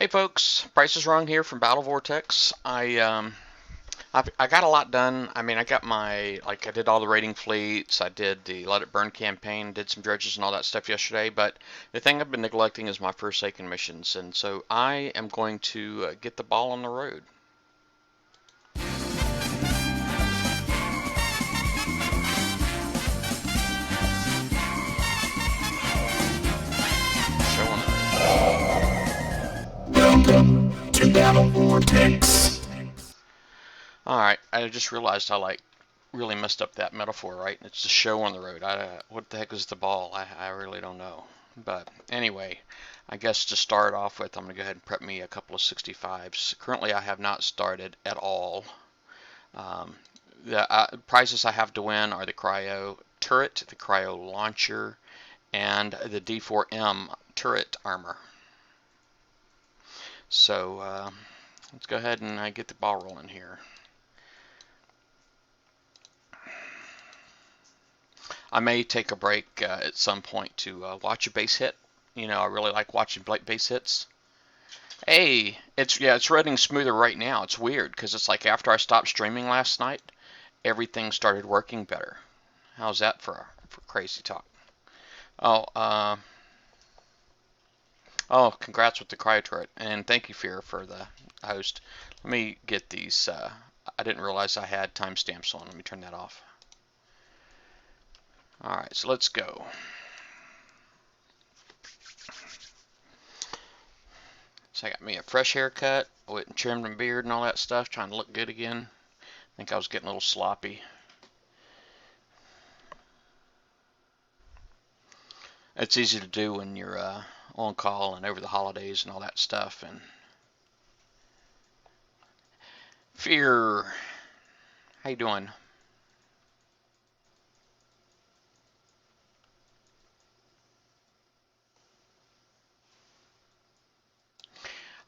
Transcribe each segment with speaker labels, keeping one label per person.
Speaker 1: Hey folks, Price is Wrong here from Battle Vortex. I got a lot done. I mean, I got I did all the raiding fleets. I did the Let It Burn campaign, did some dredges and all that stuff yesterday. But the thing I've been neglecting is my Forsaken missions, and so I am going to get the ball on the road. Showing
Speaker 2: Welcome to Battle Vortex.
Speaker 1: All right, I just realized I really messed up that metaphor, right? It's the show on the road. What the heck is the ball? I really don't know. But anyway, I guess to start off with, I'm going to go ahead and prep me a couple of 65s. Currently, I have not started at all. The prizes I have to win are the cryo turret, the cryo launcher, and the D4M turret armor. So let's go ahead and get the ball rolling here. I may take a break at some point to watch a base hit. You know, I really like watching base hits. Hey, it's running smoother right now. It's weird because it's like after I stopped streaming last night, everything started working better. How's that for crazy talk? Oh, congrats with the cryo turret, and thank you, Fear, for the host. Let me get these. I didn't realize I had timestamps on. Let me turn that off. All right, so let's go. So I got me a fresh haircut. I went and trimmed my beard and all that stuff, trying to look good again. I think I was getting a little sloppy. It's easy to do when you're on call and over the holidays and all that stuff. And Fear, how you doing?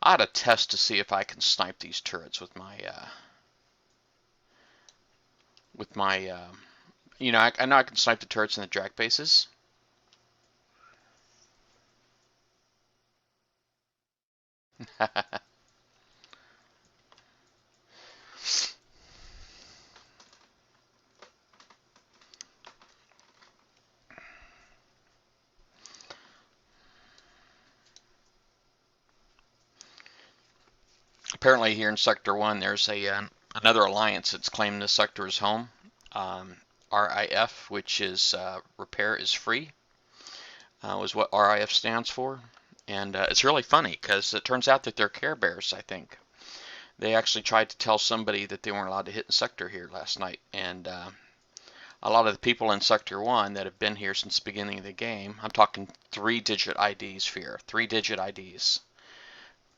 Speaker 1: I had a test to see if I can snipe these turrets with my you know, I know I can snipe the turrets in the drag bases. Apparently here in Sector 1 there's another alliance that's claimed this sector as home. RIF, which is repair is free, was what RIF stands for. And it's really funny because it turns out that they're Care Bears, I think. They actually tried to tell somebody that they weren't allowed to hit in Sector here last night. And a lot of the people in Sector 1 that have been here since the beginning of the game, I'm talking 3-digit IDs, Fear, 3-digit IDs,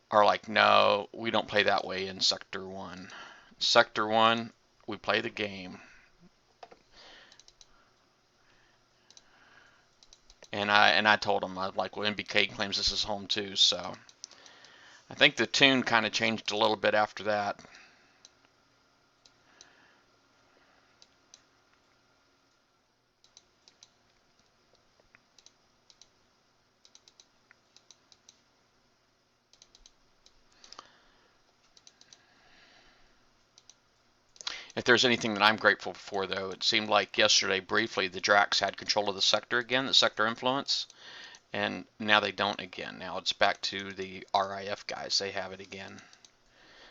Speaker 1: are like, no, we don't play that way in Sector 1. Sector 1, we play the game. And I told them, I was like, well, MBK claims this is home too, so I think the tune kind of changed a little bit after that. If there's anything that I'm grateful for, though, it seemed like yesterday, briefly, the Drax had control of the sector again, the sector influence, and now they don't again. Now it's back to the RIF guys. They have it again.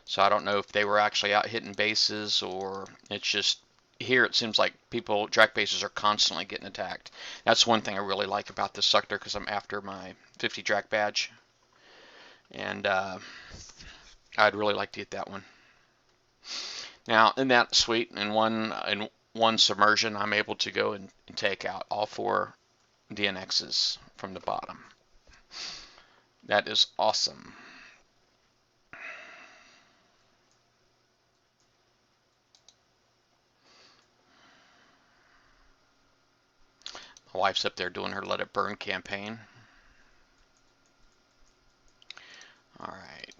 Speaker 1: So I don't know if they were actually out hitting bases or it's just here it seems like people, Drac bases are constantly getting attacked. That's one thing I really like about this sector because I'm after my 50 Drac badge. And I'd really like to get that one. Now, in that suite, in one submersion, I'm able to go and take out all 4 DNXs from the bottom. That is awesome. My wife's up there doing her Let It Burn campaign. All right.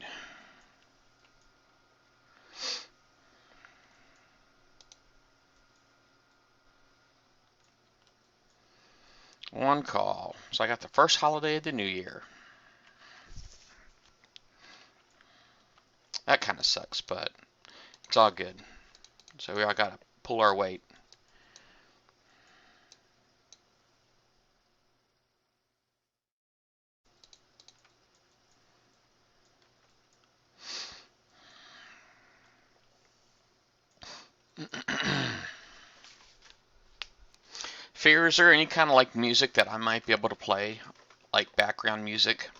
Speaker 1: One call. So I got the first holiday of the new year. That kind of sucks, but it's all good. So we all got to pull our weight. Fear, is there any kind of like music that I might be able to play, like background music,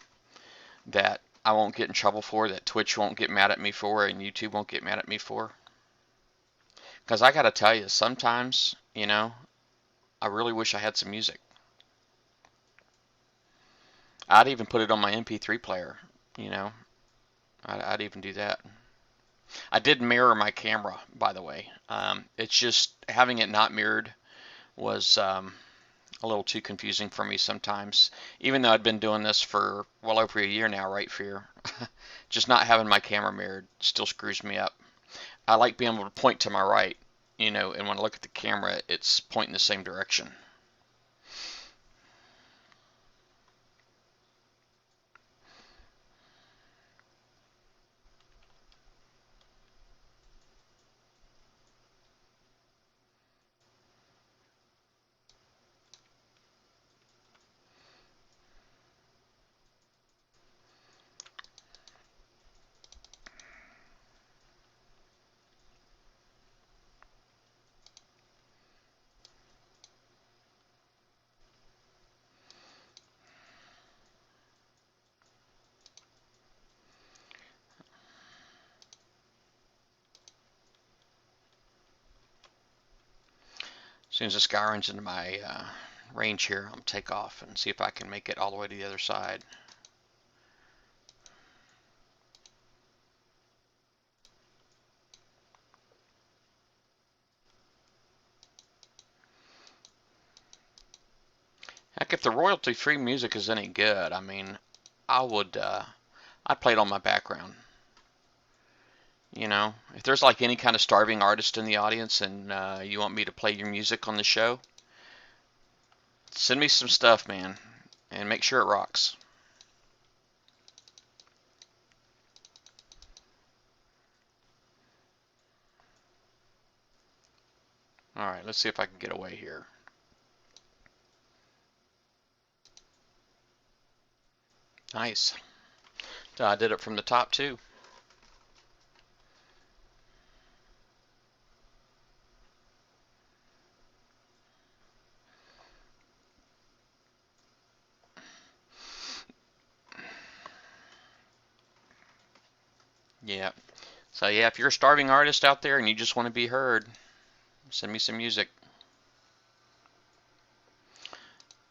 Speaker 1: that I won't get in trouble for, that Twitch won't get mad at me for, and YouTube won't get mad at me for? Because I gotta tell you, sometimes, I really wish I had some music. I'd even put it on my MP3 player, you know. I'd even do that. I did mirror my camera, by the way. It's just having it not mirrored was a little too confusing for me sometimes. Even though I'd been doing this for well over a year now, right, Fear? Just not having my camera mirrored still screws me up. I like being able to point to my right, and when I look at the camera, it's pointing the same direction. As soon as this guy runs into my range here, I'm take off and see if I can make it all the way to the other side. Heck, if the royalty-free music is any good, I mean, I would, I'd play it on my background. If there's like any kind of starving artist in the audience and you want me to play your music on the show, send me some stuff, man, and make sure it rocks. All right, let's see if I can get away here. Nice. I did it from the top too. Yeah. So yeah, if you're a starving artist out there and you just want to be heard, send me some music.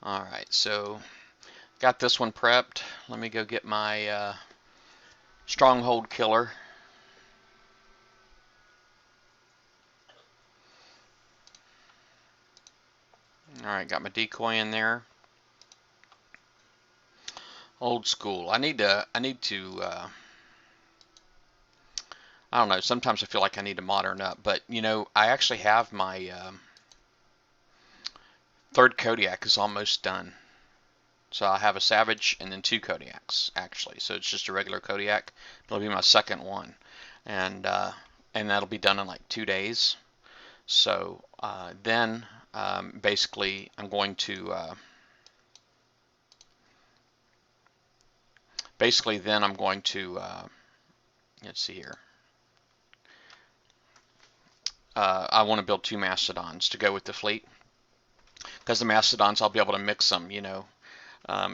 Speaker 1: All right, so got this one prepped. Let me go get my stronghold killer. All right, got my decoy in there. Old school. I need to. I don't know. Sometimes I feel like I need to modern up, but I actually have my third Kodiak is almost done. So I have a Savage and then two Kodiaks actually. So it's just a regular Kodiak. It'll be my second one, and that'll be done in like 2 days. So then basically I'm going to let's see here. I want to build two Mastodons to go with the fleet, because the Mastodons I'll be able to mix them.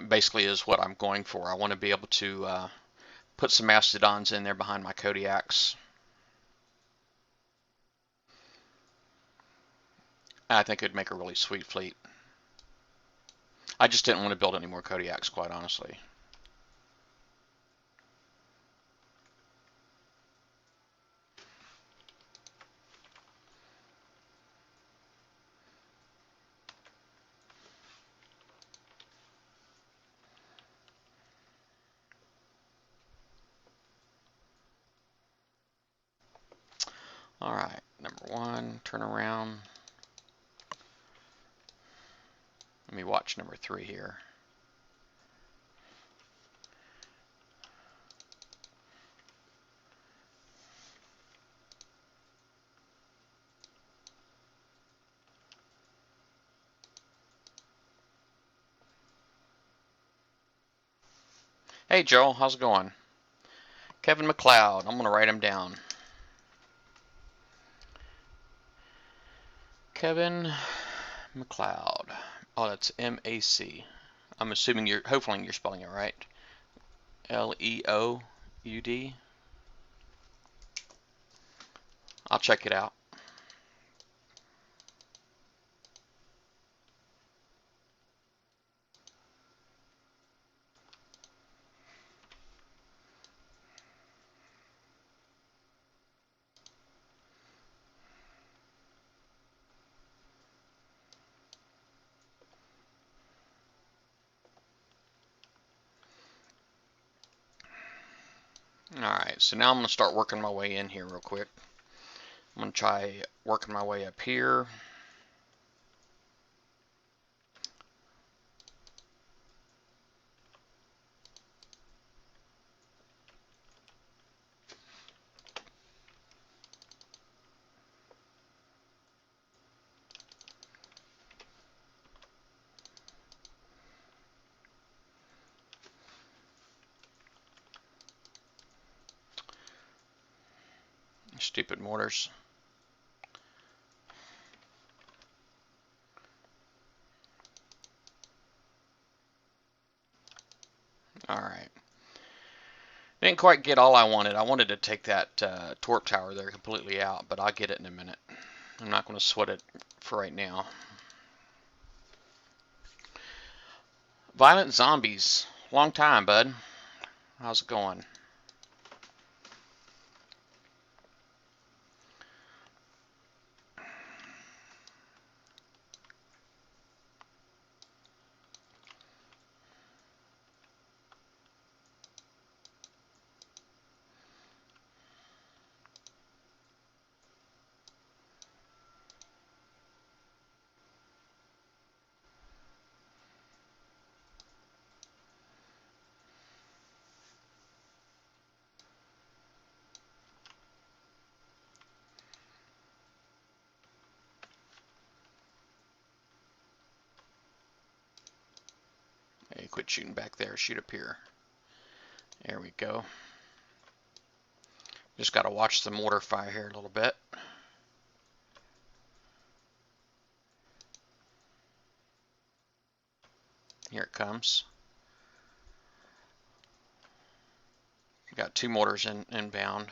Speaker 1: Basically is what I'm going for. I want to be able to put some Mastodons in there behind my Kodiaks. I think it'd make a really sweet fleet. I just didn't want to build any more Kodiaks, quite honestly. All right, number one, turn around. Let me watch number three here. Hey Joel, how's it going? Kevin McLeod. I'm gonna write him down. Kevin McLeod. Oh, that's M-A-C. I'm assuming hopefully you're spelling it right. L-E-O-U-D. I'll check it out. Alright, so now I'm going to start working my way in here real quick. I'm going to try working my way up here. Stupid mortars. Alright. Didn't quite get all I wanted. I wanted to take that torp tower there completely out, but I'll get it in a minute. I'm not going to sweat it for right now. Violent Zombies. Long time, bud. How's it going? Hey, quit shooting back there. Shoot up here. There we go. Just got to watch the mortar fire here a little bit. Here it comes. Got two mortars inbound.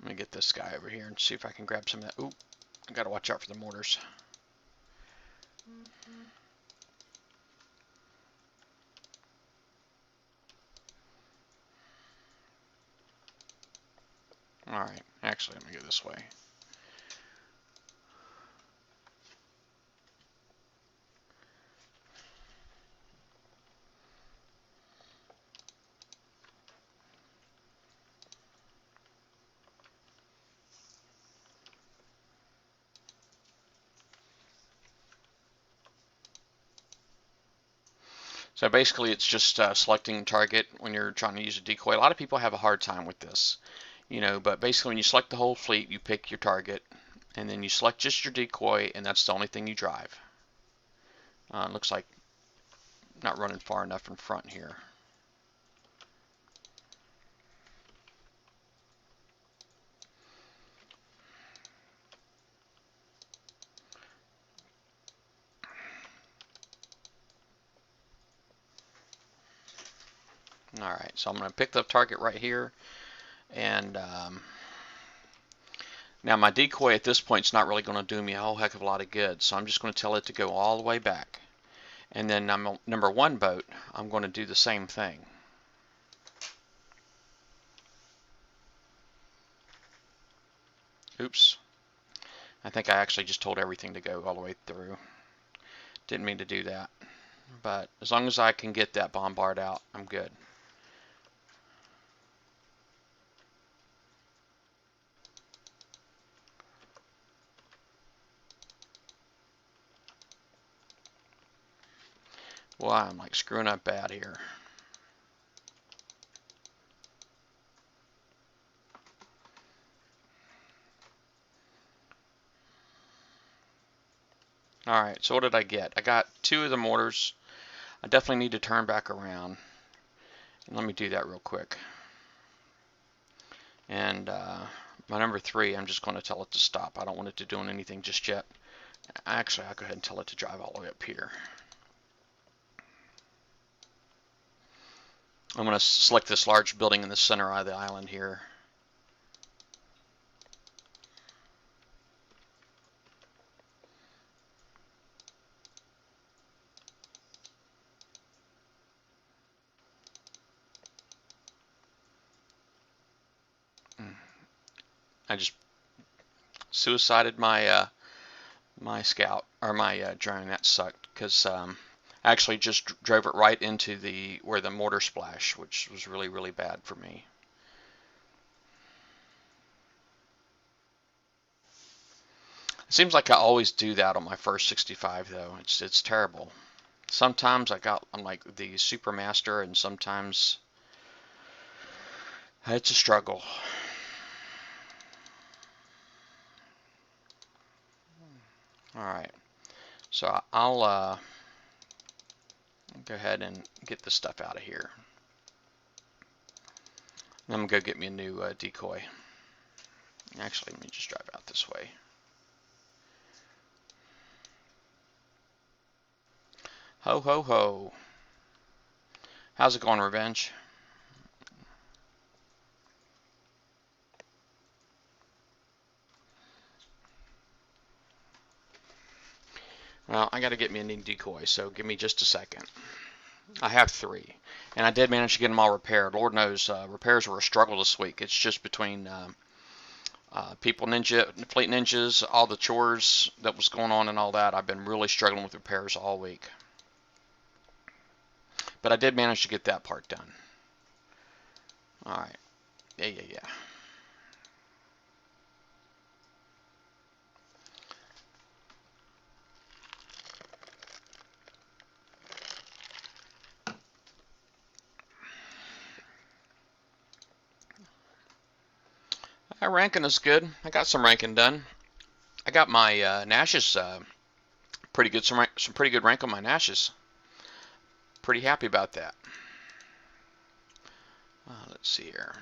Speaker 1: Let me get this guy over here and see if I can grab some of that. Ooh, I gotta watch out for the mortars. Alright, actually, let me go this way. So basically, it's just selecting target when you're trying to use a decoy. A lot of people have a hard time with this, but basically when you select the whole fleet, you pick your target, and then you select just your decoy, and that's the only thing you drive. Looks like not running far enough in front here. Alright, so I'm going to pick the target right here, and now my decoy at this point is not really going to do me a whole heck of a lot of good, so I'm just going to tell it to go all the way back. And then number one boat, I'm going to do the same thing. Oops. I think I actually just told everything to go all the way through. Didn't mean to do that. But as long as I can get that bombard out, I'm good. Well, I'm like screwing up bad here. Alright, so what did I get? I got 2 of the mortars. I definitely need to turn back around. Let me do that real quick. And my number 3, I'm just going to tell it to stop. I don't want it to do anything just yet. Actually, I'll go ahead and tell it to drive all the way up here. I'm going to select this large building in the center of the island here. I just suicided my my scout or my drone. That sucked because I actually just drove it right into the where the mortar splash, which was really bad for me. It seems like I always do that on my first 65 though. It's terrible. Sometimes I'm like the super master, and sometimes it's a struggle. All right, so I'll go ahead and get this stuff out of here. I'm gonna go get me a new decoy. Actually, let me just drive out this way. Ho ho ho. How's it going, Revenge? Well, I got to get me a new decoy, so give me just a second. I have 3, and I did manage to get them all repaired. Lord knows, repairs were a struggle this week. It's just between people ninja, fleet ninjas, all the chores that was going on and all that. I've been really struggling with repairs all week. But I did manage to get that part done. All right. Yeah. Ranking is good. I got some ranking done. I got my Nashes pretty good. Some pretty good rank on my Nashes. Pretty happy about that. Let's see here.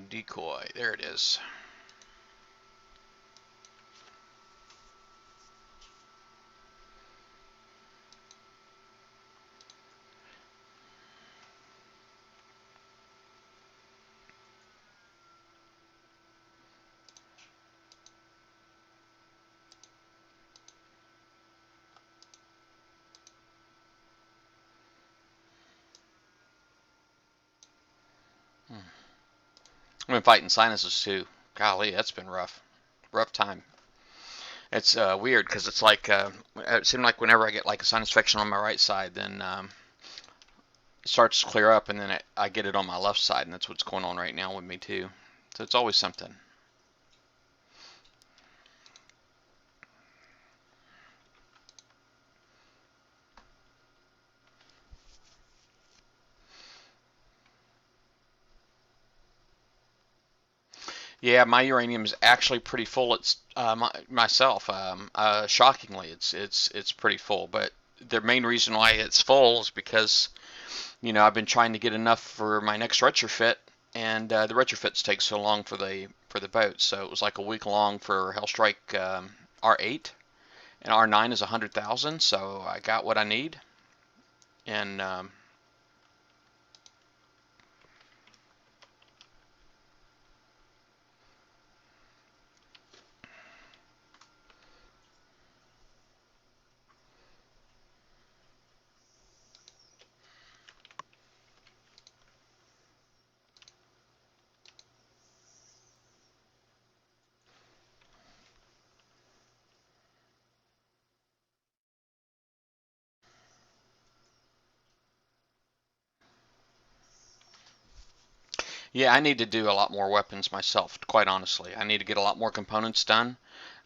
Speaker 1: Decoy. There it is. I've been fighting sinuses too. Golly, that's been rough. Rough time. It's weird because it's like it seems like whenever I get like a sinus infection on my right side, then it starts to clear up, and then I get it on my left side, and that's what's going on right now with me too. So it's always something. Yeah, my uranium is actually pretty full. It's myself. Shockingly, it's pretty full. But the main reason why it's full is because I've been trying to get enough for my next retrofit, and the retrofits take so long for the boat. So it was like a week long for Hellstrike R8, and R9 is 100,000. So I got what I need, and yeah, I need to do a lot more weapons myself. Quite honestly, I need to get a lot more components done.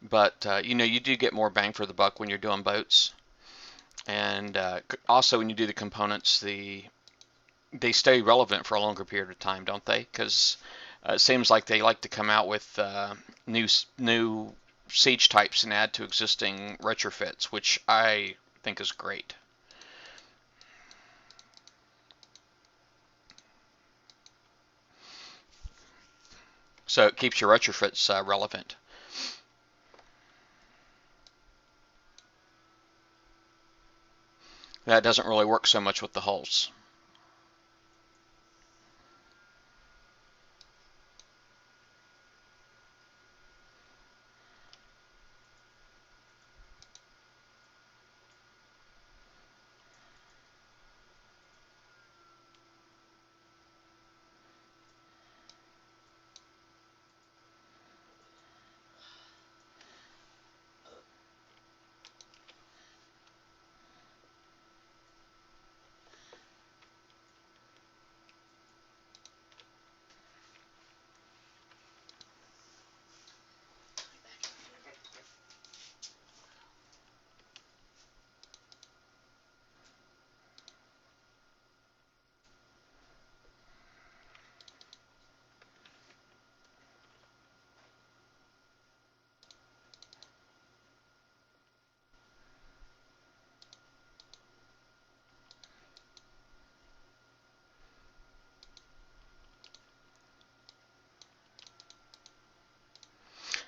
Speaker 1: but you know, you do get more bang for the buck when you're doing boats. And also when you do the components, they stay relevant for a longer period of time, don't they? Because it seems like they like to come out with new siege types and add to existing retrofits, which I think is great. So it keeps your retrofits relevant. That doesn't really work so much with the hulls.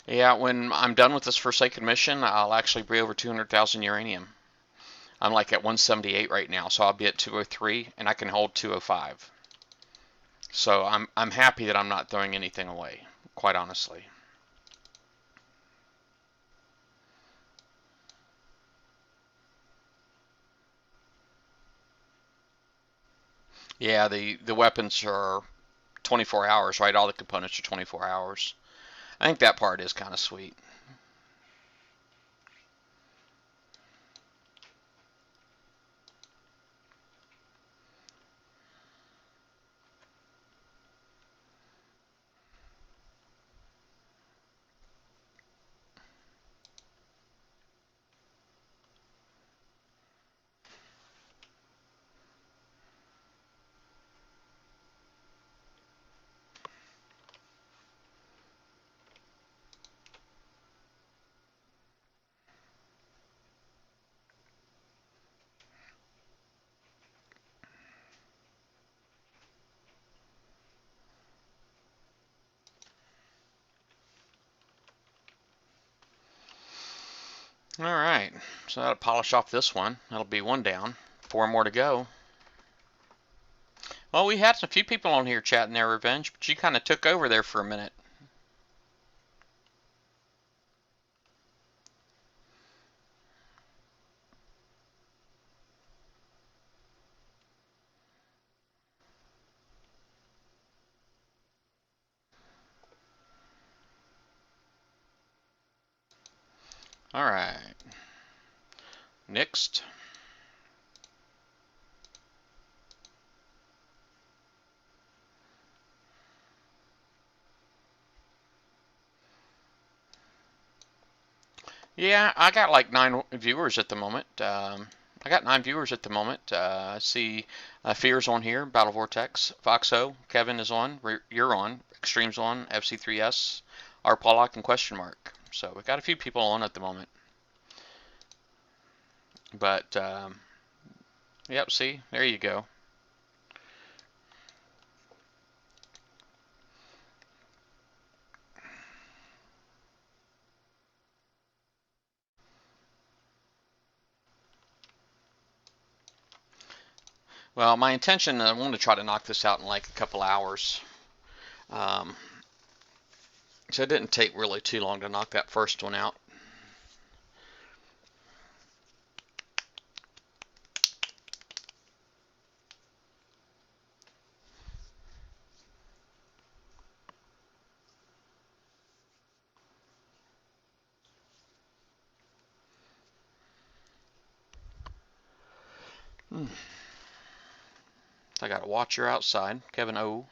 Speaker 1: Yeah, when I'm done with this Forsaken mission, I'll actually be over 200,000 uranium. I'm like at 178 right now, so I'll be at 203, and I can hold 205. So I'm happy that I'm not throwing anything away, quite honestly. Yeah, the weapons are 24 hours, right? All the components are 24 hours. I think that part is kind of sweet. All right, so that'll polish off this one. That'll be one down. 4 more to go. Well, we had a few people on here chatting their revenge, but you kind of took over there for a minute. All right, next. Yeah, I got like 9 viewers at the moment. I got 9 viewers at the moment. I see Fear's on here, Battle Vortex, Foxo, Kevin is on, you're on, Extreme's on, FC3S, R. Pollock, and Question Mark. So we got a few people on at the moment. But, yep, see, there you go. Well, my intention, I want to try to knock this out in like a couple hours. Um, so it didn't take really too long to knock that first one out. I got a watcher outside, Kevin O.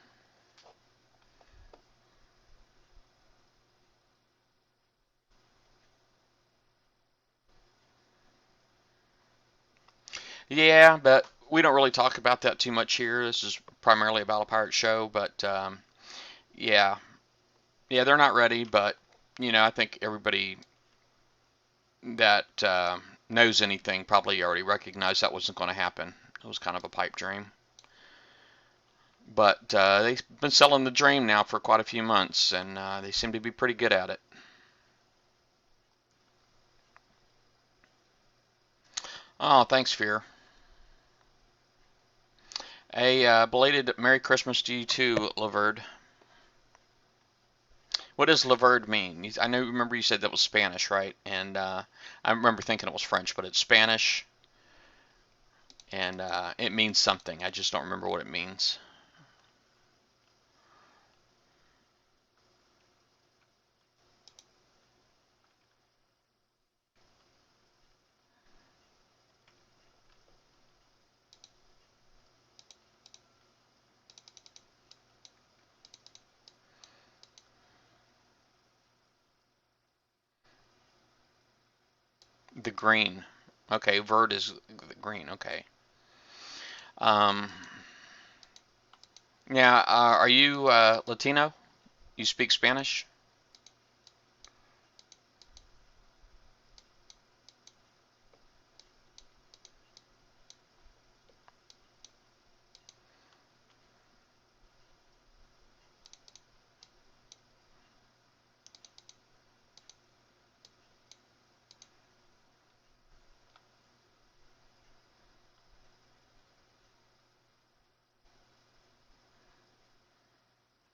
Speaker 1: Yeah, but we don't really talk about that too much here. This is primarily about a pirate show, but yeah, yeah, they're not ready. But I think everybody that knows anything probably already recognized that wasn't going to happen. It was kind of a pipe dream. But they've been selling the dream now for quite a few months, and they seem to be pretty good at it. Oh, thanks, Fear. A belated Merry Christmas to you too, Laverde. What does Laverde mean? I know. Remember you said that was Spanish, right? And I remember thinking it was French, but it's Spanish, and it means something. I just don't remember what it means. The green. Okay, verde is the green. Okay. Um, yeah. Are you Latino? You speak Spanish?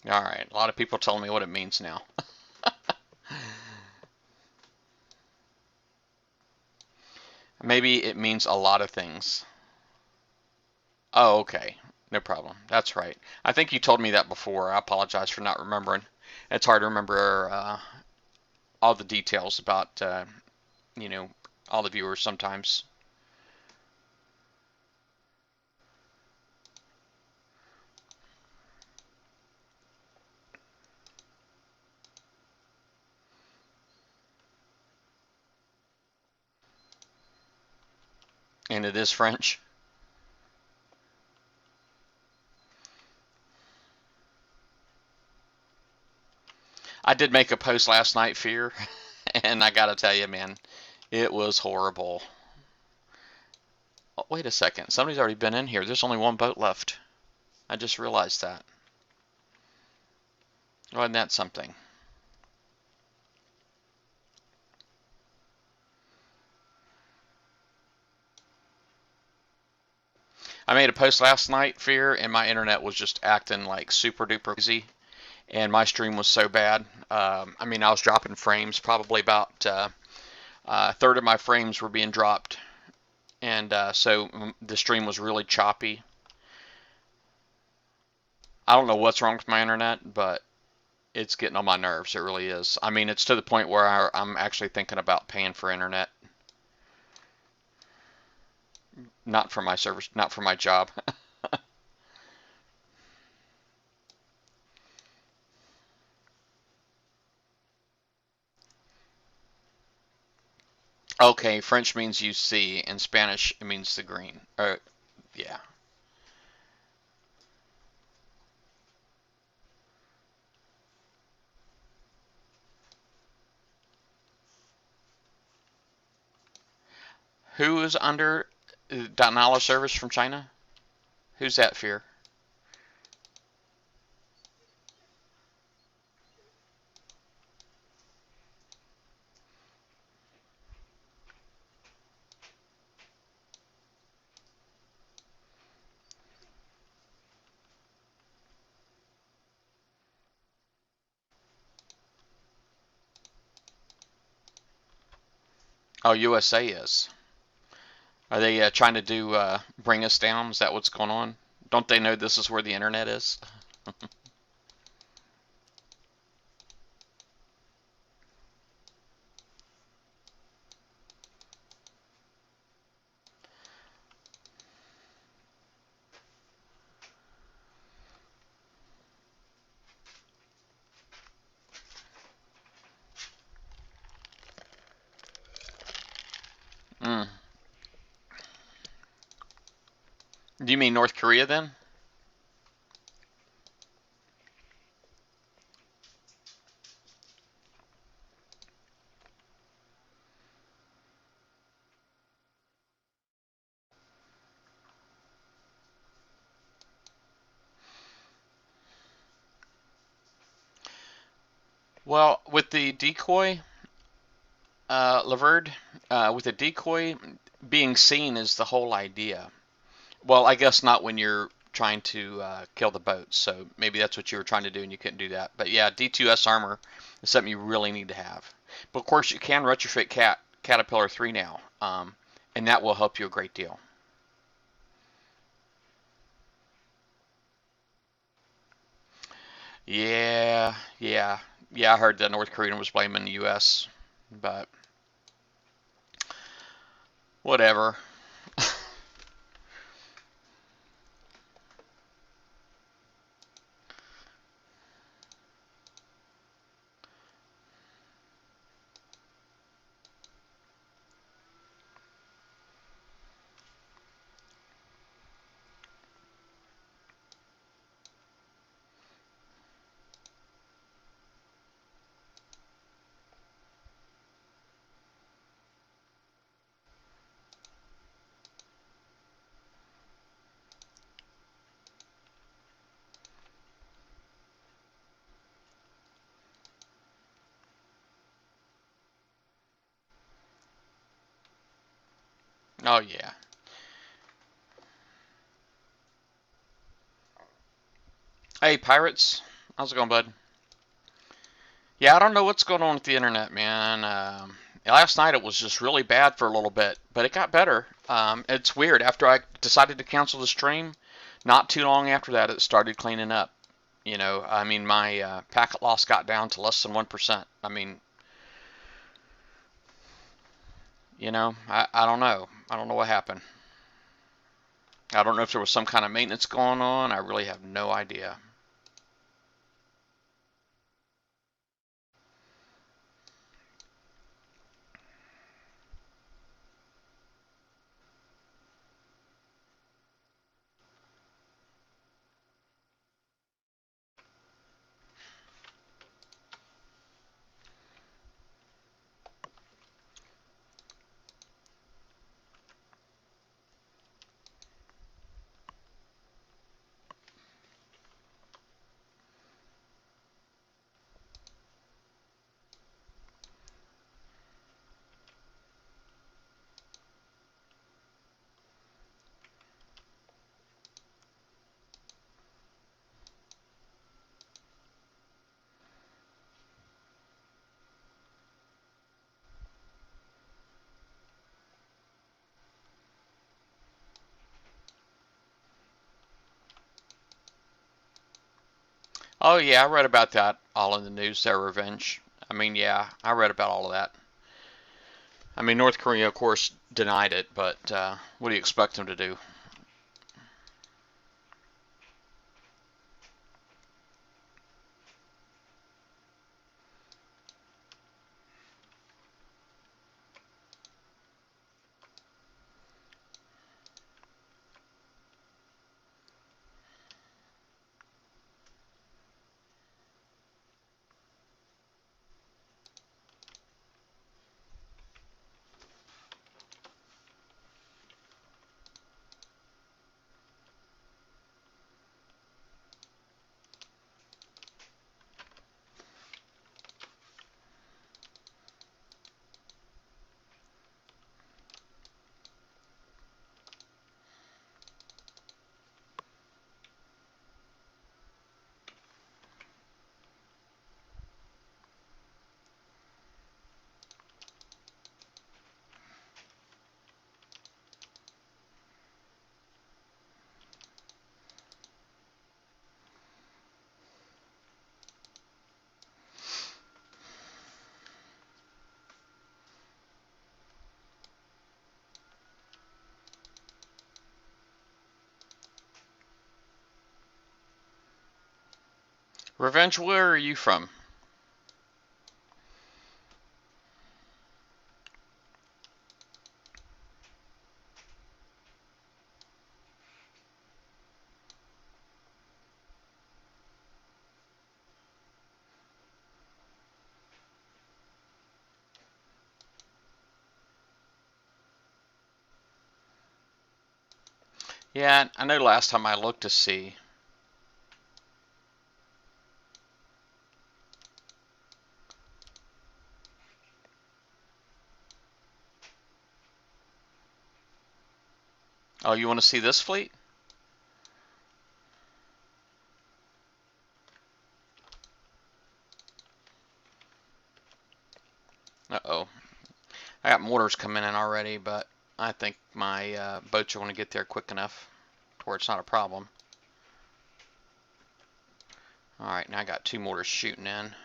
Speaker 1: All right. A lot of people telling me what it means now. Maybe it means a lot of things. Oh, okay. No problem. That's right. I think you told me that before. I apologize for not remembering. It's hard to remember all the details about, you know, all the viewers sometimes. And it is French. I did make a post last night, Fear, and I gotta tell you, man, it was horrible. Oh, wait a second. Somebody's already been in here. There's only one boat left. I just realized that. Wasn't that something? I made a post last night, Fear, and my internet was just acting like super duper crazy, and my stream was so bad. I mean, I was dropping frames. Probably about a third of my frames were being dropped, and so the stream was really choppy. I don't know what's wrong with my internet, but it's getting on my nerves. It really is. I mean, it's to the point where I'm actually thinking about paying for internet, not for my service, not for my job. Okay, French means you see, and Spanish it means the green. Yeah. Who is under .NALA service from China? Who's that, Fear? Oh, USA is. Are they trying to do bring us down? Is that what's going on? Don't they know this is where the internet is? Mm. Do you mean North Korea then? Well, with the decoy, Laverde, with the decoy being seen is the whole idea. Well, I guess not when you're trying to kill the boats. So maybe that's what you were trying to do and you couldn't do that. But yeah, D2S armor is something you really need to have. But of course, you can retrofit Caterpillar 3 now, and that will help you a great deal. Yeah, yeah, yeah. I heard that North Korean was blaming the U.S., but whatever. Oh yeah. Hey pirates, how's it going, bud? Yeah, I don't know what's going on with the internet, man. Last night it was just really bad for a little bit, but it got better. It's weird. After I decided to cancel the stream, not too long after that, it started cleaning up. I mean, my packet loss got down to less than 1%. I mean, I don't know. I don't know what happened. I don't know if there was some kind of maintenance going on. I really have no idea. Oh yeah, I read about that all in the news. Their revenge. I mean, yeah, I read about all of that. I mean, North Korea, of course, denied it, but what do you expect them to do? Revenge, where are you from? Yeah, I know last time I looked to see. Oh, you want to see this fleet? Uh-oh. I got mortars coming in already, but I think my boats are going to get there quick enough to where it's not a problem. Alright, now I got 2 mortars shooting in.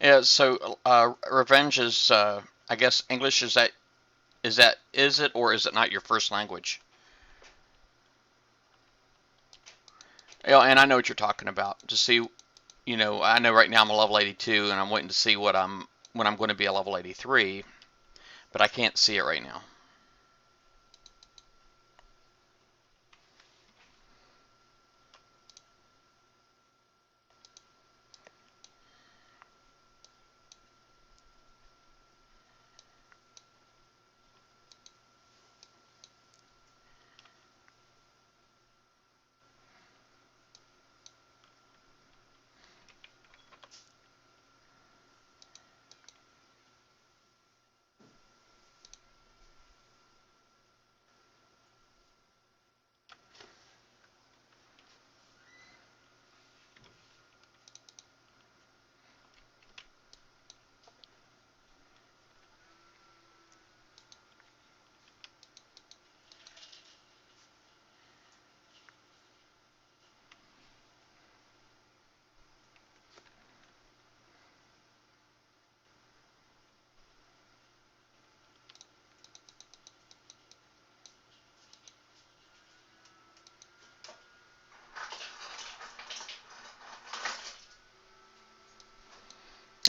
Speaker 1: Yeah, so revenge is, I guess English is it or is it not your first language? Yeah, and I know what you're talking about. To see, I know right now I'm a level 82, and I'm waiting to see when I'm going to be a level 83, but I can't see it right now.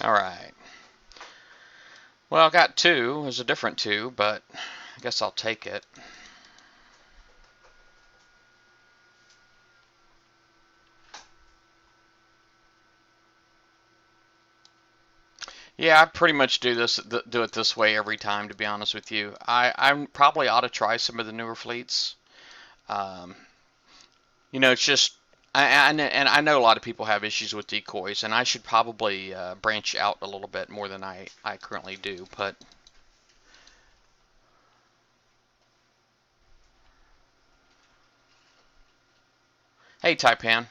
Speaker 1: All right. Well, I got 2. It was a different 2, but I guess I'll take it. Yeah, I pretty much do it this way every time, to be honest with you. I probably ought to try some of the newer fleets. Um, it's just and I know a lot of people have issues with decoys, and I should probably branch out a little bit more than I currently do. But hey, Taipan.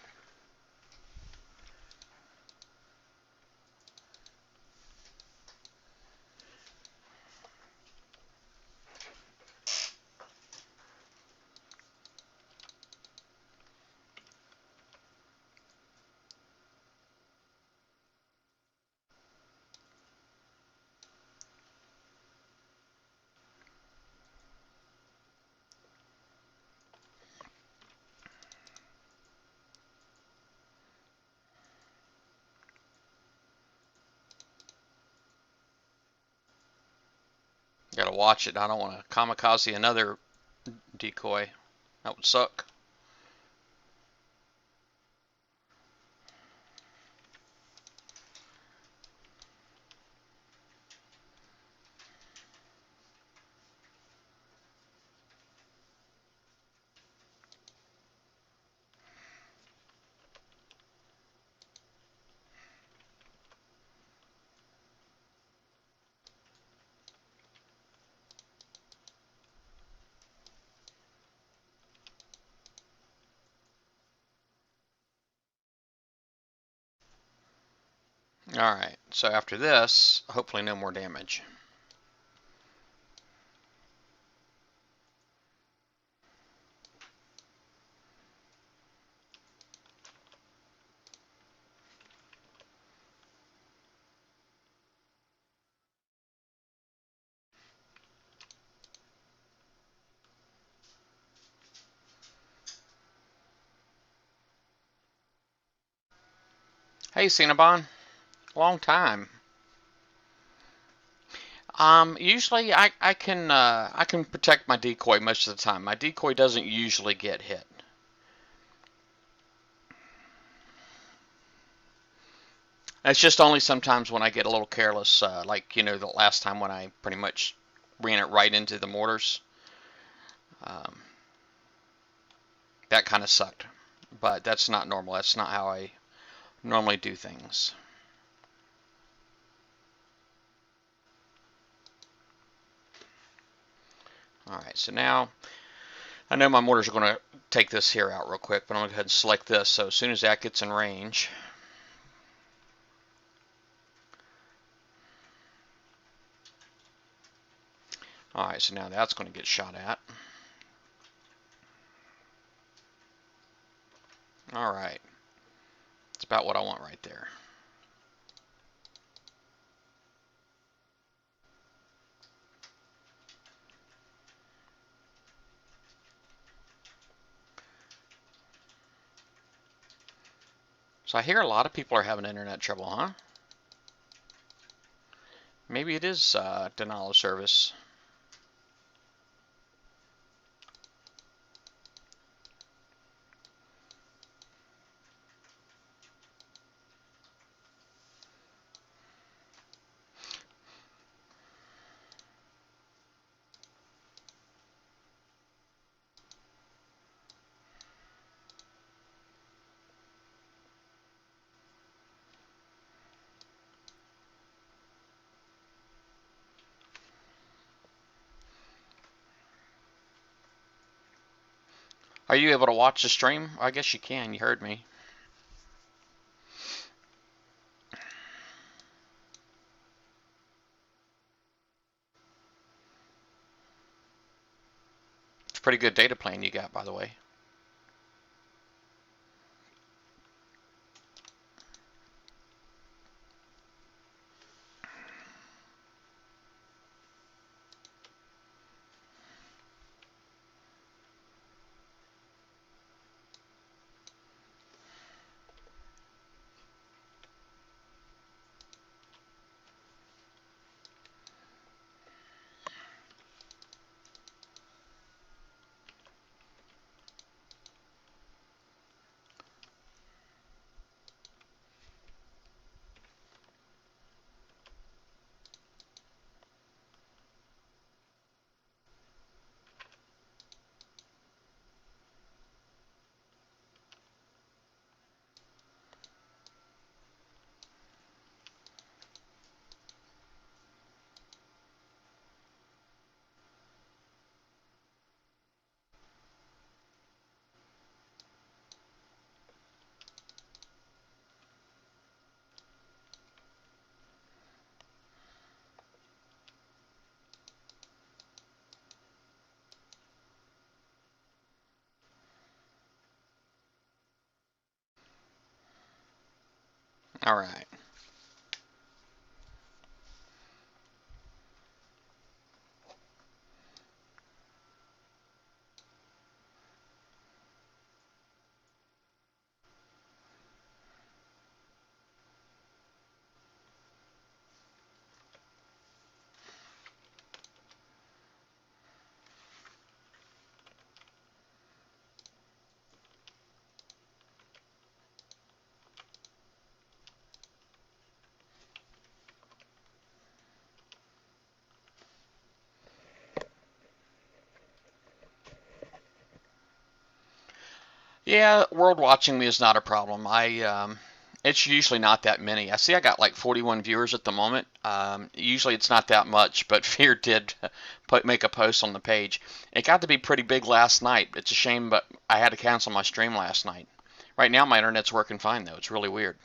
Speaker 1: Gotta watch it. I don't want to kamikaze another decoy. That would suck. All right. So after this, hopefully no more damage. Hey, Cinnabon. Long time. Usually I can protect my decoy most of the time. My decoy doesn't usually get hit. It's just only sometimes when I get a little careless, like the last time when I pretty much ran it right into the mortars. Um, that kind of sucked, but that's not normal. That's not how I normally do things. All right, so now I know my mortars are going to take this here out real quick, but I'm going to go ahead and select this. So as soon as that gets in range, all right, so now that's going to get shot at. All right, it's about what I want right there. So I hear a lot of people are having internet trouble, huh? Maybe it is denial of service. Are you able to watch the stream? I guess you can. You heard me. It's a pretty good data plan you got, by the way. All right. Yeah, world watching me is not a problem. It's usually not that many. I see I got like 41 viewers at the moment. Usually it's not that much, but Fear did make a post on the page. It got to be pretty big last night. It's a shame, but I had to cancel my stream last night. Right now my internet's working fine though. It's really weird.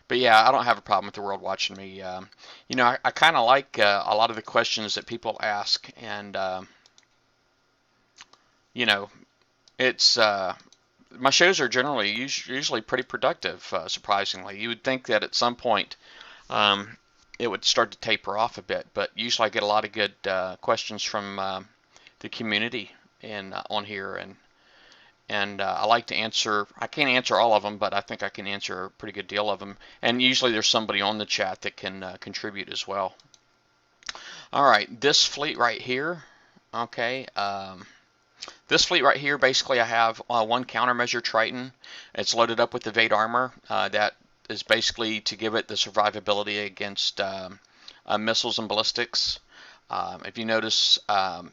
Speaker 1: But yeah, I don't have a problem with the world watching me. I kind of like a lot of the questions that people ask, and you know, it's my shows are generally usually pretty productive. Surprisingly, you would think that at some point um, it would start to taper off a bit, but usually I get a lot of good questions from the community and on here, and And I like to answer, I can't answer all of them, but I think I can answer a pretty good deal of them. And usually there's somebody on the chat that can contribute as well. All right, this fleet right here, okay. This fleet right here, basically I have one countermeasure Triton. It's loaded up with Evade armor. That is basically to give it the survivability against missiles and ballistics. If you notice, I'll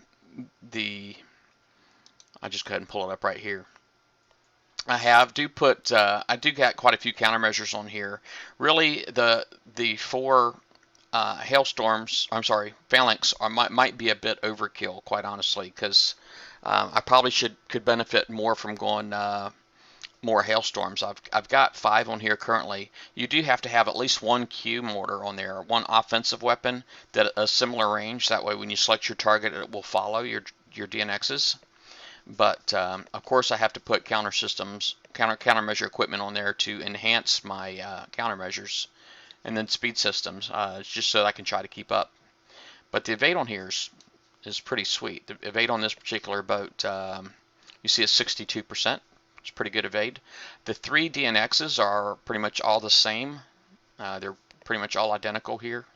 Speaker 1: just go ahead and pull it up right here. I do got quite a few countermeasures on here. Really, the four hailstorms, I'm sorry, phalanx might be a bit overkill, quite honestly, because I probably could benefit more from going more hailstorms. I've got 5 on here currently. You do have to have at least one Q mortar on there, one offensive weapon that a similar range. That way, when you select your target, it will follow your DNXs. But of course, I have to put countermeasure equipment on there to enhance my countermeasures, and then speed systems, just so that I can try to keep up. But the evade on here is pretty sweet. The evade on this particular boat, you see, is 62%. It's pretty good evade. The 3 DNXs are pretty much all the same. They're pretty much all identical here.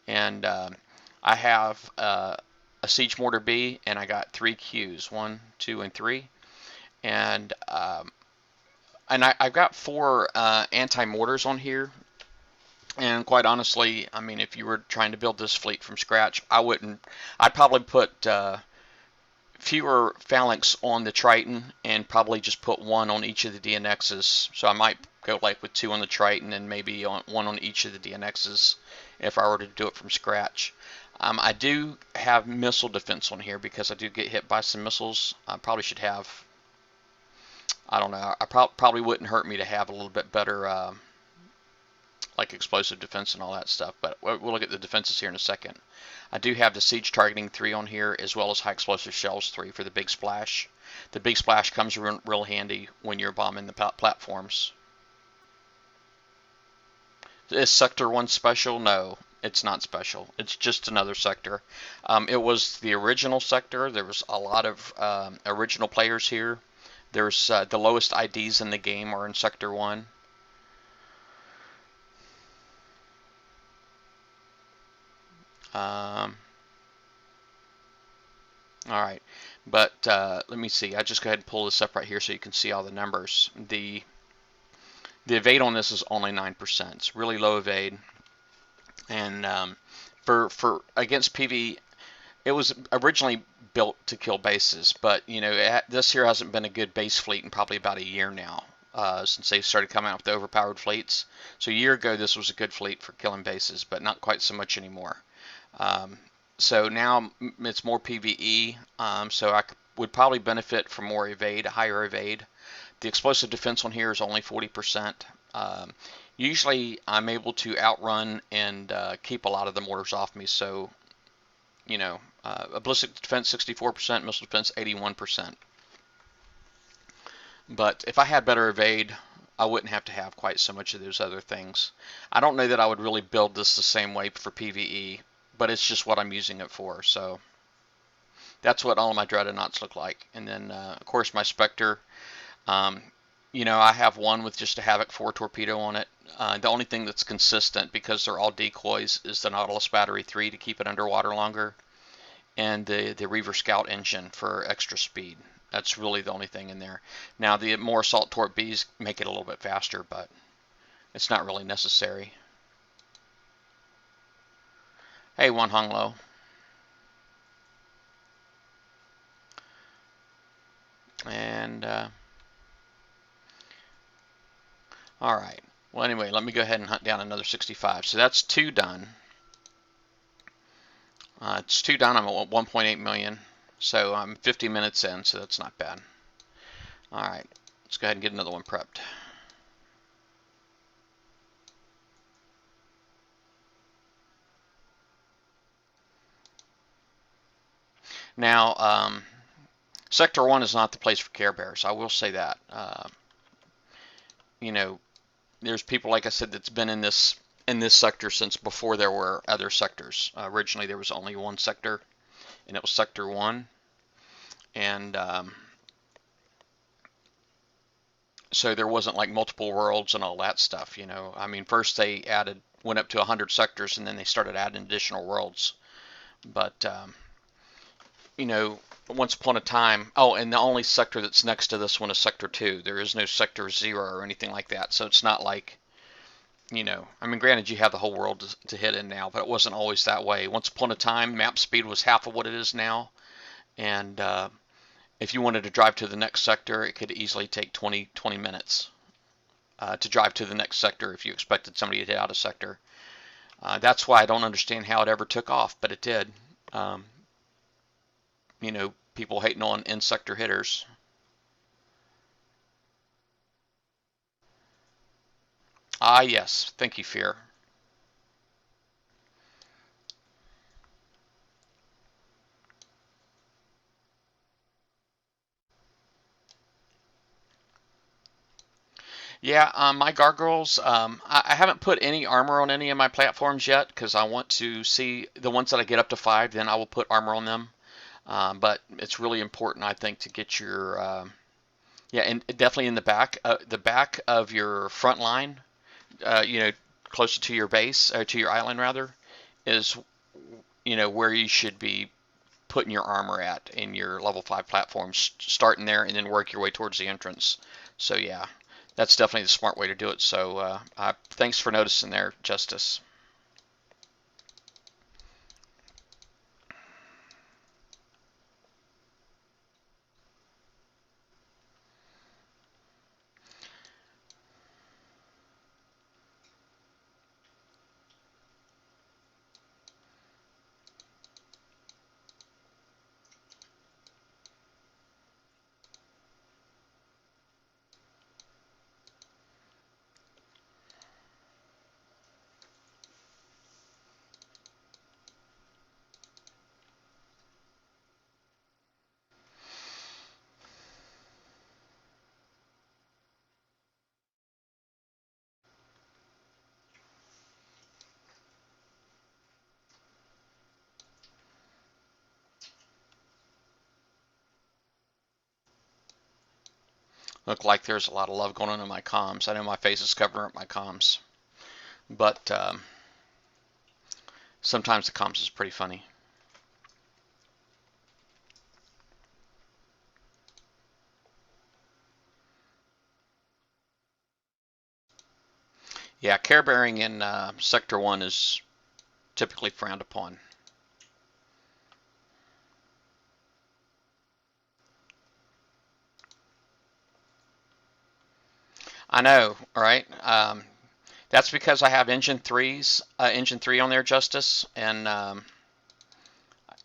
Speaker 1: And I have a siege mortar B, and I got 3 Qs, 1, 2, and 3. And I've got 4 anti-mortars on here. And quite honestly, I mean, if you were trying to build this fleet from scratch, I'd probably put fewer phalanx on the Triton and probably just put 1 on each of the DNXs. So I might go like with 2 on the Triton and maybe 1 on each of the DNXs if I were to do it from scratch. I do have missile defense on here because I do get hit by some missiles. I probably should have, I don't know, probably wouldn't hurt me to have a little bit better like explosive defense and all that stuff, but we'll look at the defenses here in a second. I do have the siege targeting 3 on here, as well as high explosive shells 3 for the big splash. The big splash comes real handy when you're bombing the platforms. Is Sector 1 special? No, it's not special. It's just another sector. It was the original sector. There was a lot of original players here. There's the lowest IDs in the game are in Sector 1. Alright, but let me see. I just go ahead and pull this up right here so you can see all the numbers. The evade on this is only 9%. It's really low evade, and for against PV, it was originally built to kill bases, but you know this here hasn't been a good base fleet in probably about a year now. Since they started coming out with the overpowered fleets. So a year ago, this was a good fleet for killing bases, but not quite so much anymore. So now it's more PvE, so I would probably benefit from more evade, higher evade. The explosive defense on here is only 40%. Usually I'm able to outrun and keep a lot of the mortars off me, so you know, a ballistic defense 64%, missile defense 81%. But if I had better evade, I wouldn't have to have quite so much of those other things. I don't know that I would really build this the same way for PvE, but it's just what I'm using it for. So that's what all of my dreadnoughts look like. And then, of course, my Spectre. You know, I have one with just a Havoc 4 torpedo on it. The only thing that's consistent, because they're all decoys, is the Nautilus Battery 3 to keep it underwater longer, and the Reaver Scout engine for extra speed. That's really the only thing in there. Now, the more Assault Torp Bs make it a little bit faster, but it's not really necessary. Hey, One Hung Low. And, alright. Well, anyway, let me go ahead and hunt down another 65. So that's 2 done. It's 2 done. I'm at 1.8 million. So I'm 50 minutes in, so that's not bad. Alright, let's go ahead and get another one prepped. Now, Sector 1 is not the place for Care Bears. I will say that. You know, there's people, like I said, that's been in this sector since before there were other sectors. Originally, there was only one sector, and it was Sector 1. And so there wasn't like multiple worlds and all that stuff, you know. I mean, first they went up to 100 sectors, and then they started adding additional worlds. But you know, once upon a time, oh, and the only sector that's next to this one is Sector 2. There is no Sector 0 or anything like that. So it's not like, you know, I mean, granted, you have the whole world to hit in now, but it wasn't always that way. Once upon a time, map speed was half of what it is now. And if you wanted to drive to the next sector, it could easily take 20 minutes to drive to the next sector if you expected somebody to hit out a sector. That's why I don't understand how it ever took off, but it did. Um, you know, people hating on in sector hitters. Ah, yes. Thank you, Fear. Yeah, my gargoyles, I haven't put any armor on any of my platforms yet because I want to see the ones that I get up to 5, then I will put armor on them. But it's really important, I think, to get your, yeah, and definitely in the back of your front line, you know, closer to your base, or to your island rather, is, you know, where you should be putting your armor at in your level 5 platforms, starting there and then work your way towards the entrance. So yeah, that's definitely the smart way to do it. So thanks for noticing there, Justice. Look like there's a lot of love going on in my comms. I know my face is covering up my comms, but sometimes the comms is pretty funny. Yeah, care bearing in Sector 1 is typically frowned upon. I know, right? That's because I have Engine 3 on there, Justice, and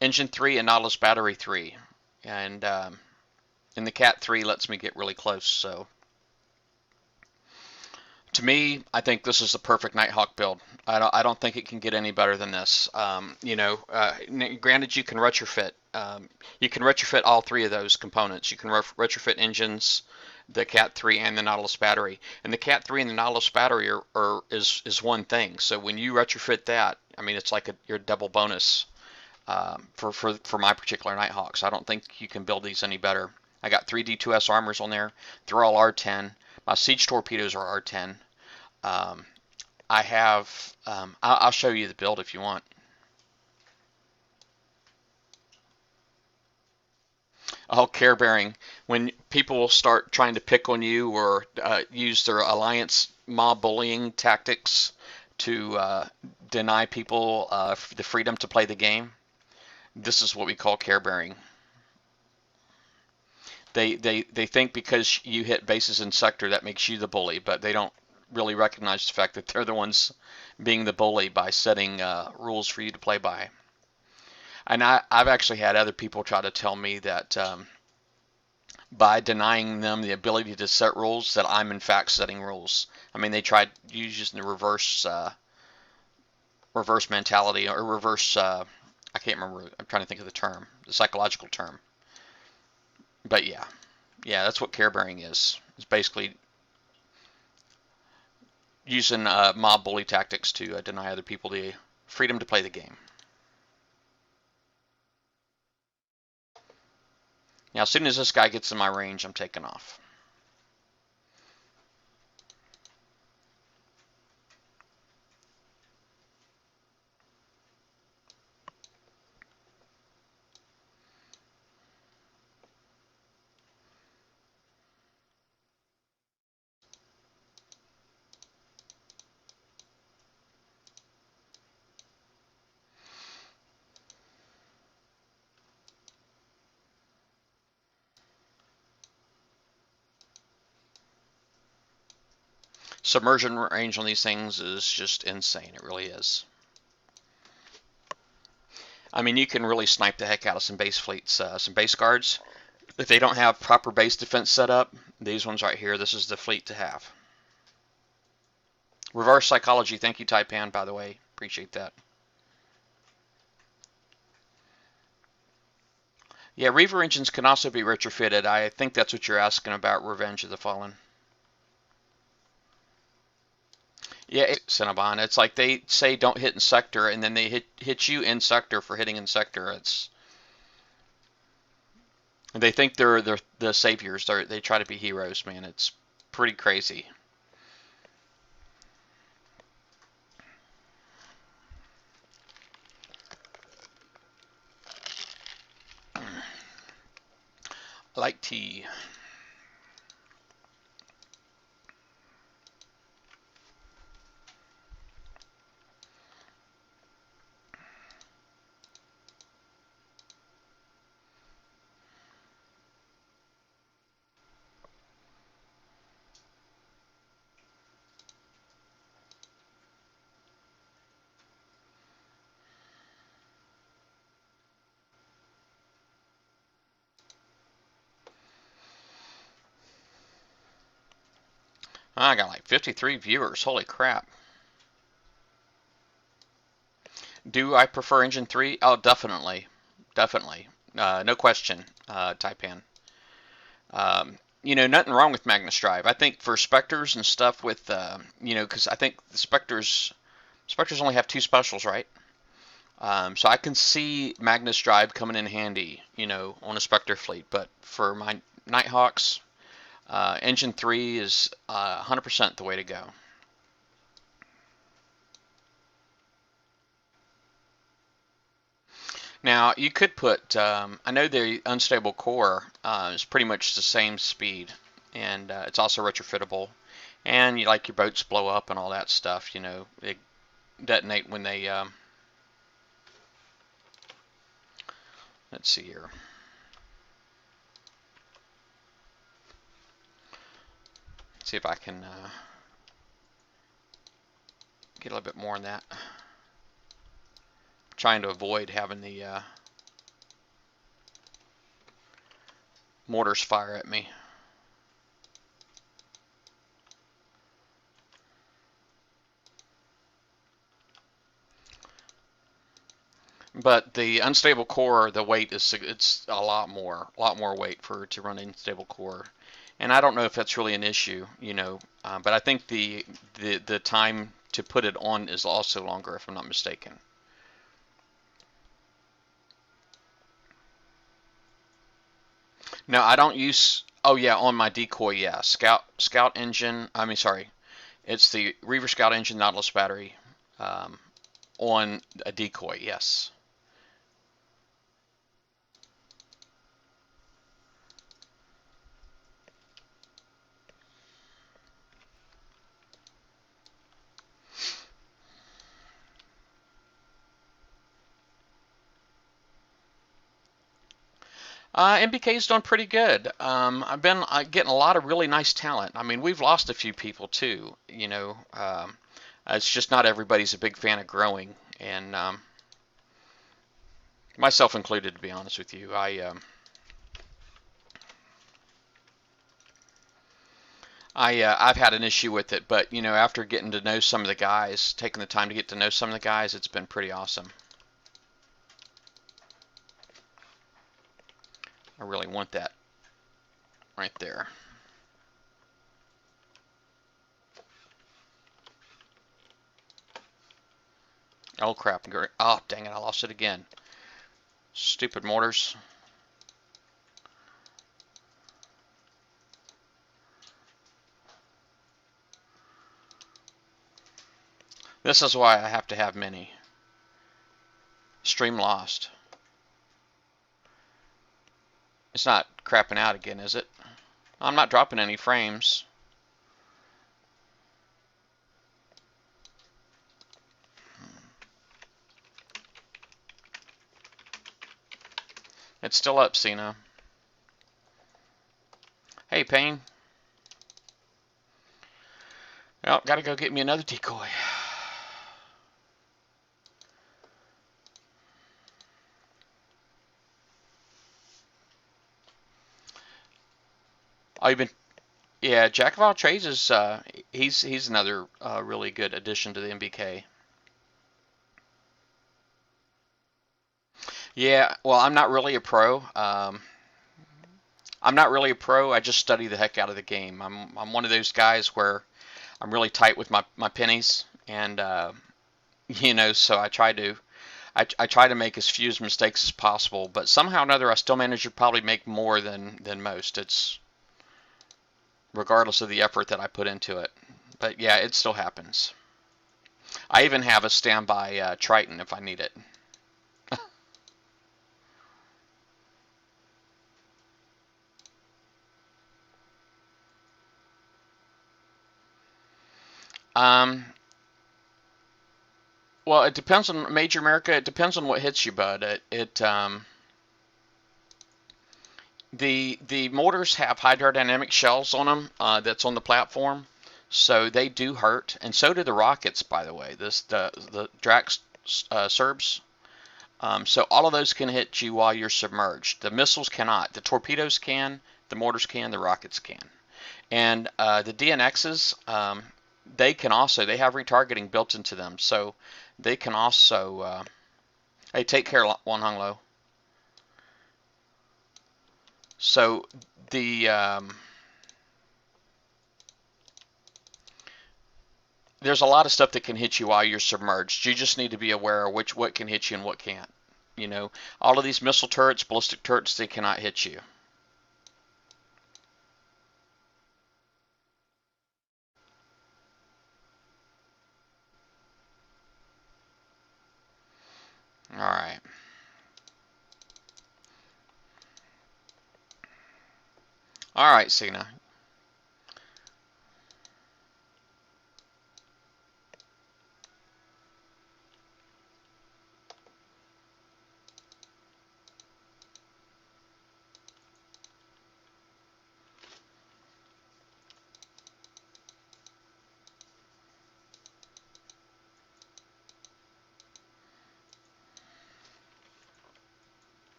Speaker 1: Engine 3 and Nautilus Battery 3. And the Cat 3 lets me get really close. So to me, I think this is the perfect Nighthawk build. I don't think it can get any better than this. You know, granted, you can retrofit all 3 of those components. You can retrofit engines, the Cat 3, and the Nautilus battery. And the Cat 3 and the Nautilus battery is one thing. So when you retrofit that, I mean, it's like your double bonus for my particular Nighthawks. I don't think you can build these any better. I got 3 D2S armors on there. They're all R10. My siege torpedoes are R10. Um, I have. I'll show you the build if you want. Oh, care bearing. When people will start trying to pick on you or use their alliance mob bullying tactics to deny people the freedom to play the game, this is what we call care bearing. They think because you hit bases in sector that makes you the bully, but they don't really recognize the fact that they're the ones being the bully by setting rules for you to play by. And I've actually had other people try to tell me that by denying them the ability to set rules, that I'm in fact setting rules. I mean, they tried using the reverse mentality or reverse. I can't remember. I'm trying to think of the term, the psychological term. But yeah, that's what care bearing is. It's basically using mob bully tactics to deny other people the freedom to play the game. Now, as soon as this guy gets in my range, I'm taking off. Submersion range on these things is just insane. It really is. I mean, you can really snipe the heck out of some base fleets, some base guards. If they don't have proper base defense set up, these ones right here, this is the fleet to have. Reverse psychology. Thank you, Taipan, by the way. Appreciate that. Yeah, Reaver engines can also be retrofitted. I think that's what you're asking about, Revenge of the Fallen. Yeah, Cinnabon. It's like they say don't hit in sector, and then they hit you in sector for hitting in sector. They think they're the saviors. They try to be heroes, man. It's pretty crazy. I like tea. I got like 53 viewers. Holy crap. Do I prefer Engine 3? Oh, definitely. Definitely. No question, Taipan. You know, nothing wrong with Magnus Drive. I think for Spectres and stuff with, you know, because I think the Spectres only have 2 specials, right? So I can see Magnus Drive coming in handy, you know, on a Spectre fleet. But for my Nighthawks, Engine 3 is 100% the way to go. Now, you could put, I know the unstable core is pretty much the same speed, and it's also retrofittable. And you like your boats blow up and all that stuff, you know, they detonate when they, let's see here. Let's see if I can get a little bit more on that. Trying to avoid having the mortars fire at me. But the unstable core, the weight is it's a lot more weight for to run unstable core, and I don't know if that's really an issue, you know. But I think the time to put it on is also longer, if I'm not mistaken. No, I don't use. Oh yeah, on my Decoy, yeah, Scout engine. I mean, sorry, it's the Reaver Scout engine Nautilus battery on a Decoy. Yes. MBK's doing pretty good. I've been getting a lot of really nice talent. I mean, we've lost a few people too. You know, it's just not everybody's a big fan of growing, and myself included, to be honest with you. I've had an issue with it, but you know, after getting to know some of the guys, taking the time to get to know some of the guys, it's been pretty awesome. I really want that right there. Oh crap! Oh dang it! I lost it again. Stupid mortars. This is why I have to have many. Stream lost. It's not crapping out again, is it? I'm not dropping any frames. It's still up, Cena. Hey, Payne. Well, gotta go get me another decoy. Oh, you've been, yeah, Jack of all trades is, he's another really good addition to the MBK. Yeah, well, I'm not really a pro. I'm not really a pro. I just study the heck out of the game. I'm one of those guys where I'm really tight with my pennies, and so I try to make as few mistakes as possible. But somehow or another, I still manage to probably make more than most. It's regardless of the effort that I put into it. But yeah, it still happens. I even have a standby Triton if I need it. Um, well, it depends on Major America. It depends on what hits you, bud. The mortars have hydrodynamic shells on them that's on the platform, so they do hurt, and so do the rockets. By the way, the Drax Serbs. So all of those can hit you while you're submerged. The missiles cannot. The torpedoes can. The mortars can. The rockets can. And the DNXs, they can also. They have retargeting built into them, so they can also. Hey, take care, One Hung Low. So the there's a lot of stuff that can hit you while you're submerged. You just need to be aware of what can hit you and what can't. All of these missile turrets, ballistic turrets, they cannot hit you. All right. All right, Cena.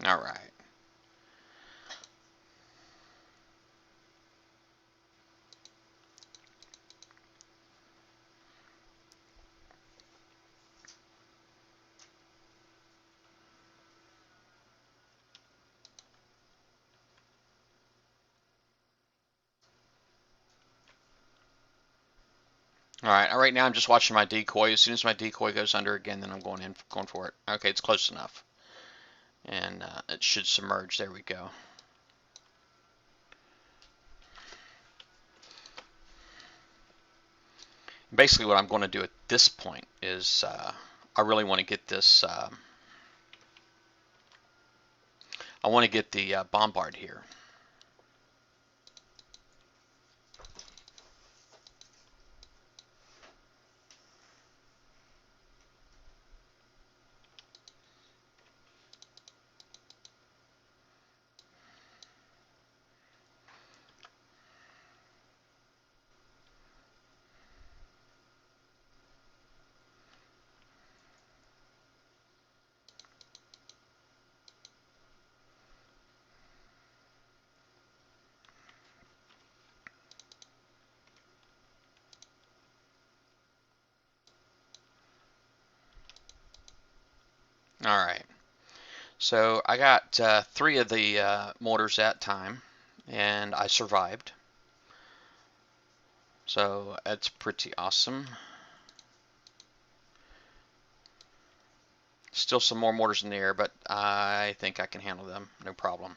Speaker 1: All right. All right. Right now, I'm just watching my decoy. As soon as my decoy goes under again, then I'm going for it. Okay, it's close enough, and it should submerge. There we go. Basically, what I'm going to do at this point is I really want to get this. I want to get the bombard here. All right. So I got 3 of the mortars that time, and I survived. So that's pretty awesome. Still some more mortars in the air, but I think I can handle them. No problem.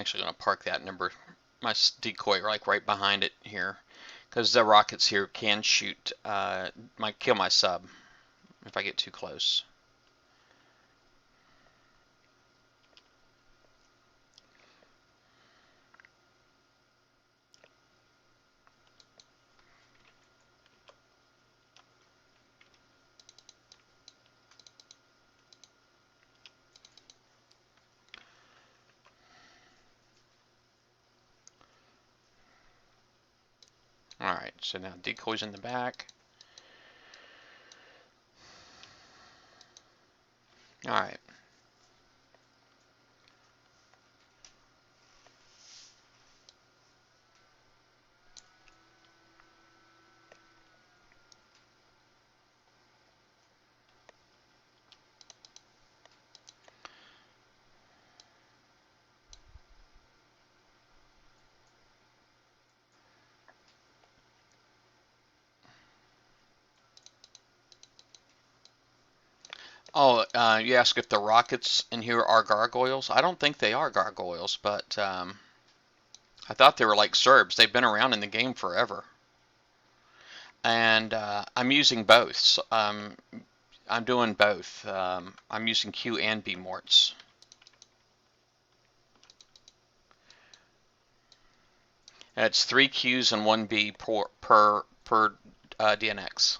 Speaker 1: Actually going to park that number, my decoy, like right behind it here, because the rockets here can shoot, might kill my sub if I get too close. Alright, so now decoy's in the back. Alright. Oh, you ask if the rockets in here are gargoyles? I don't think they are gargoyles, but I thought they were like Serbs. They've been around in the game forever. And I'm using both. So, I'm doing both. I'm using Q and B morts. And it's 3 Qs and 1 B per DNX.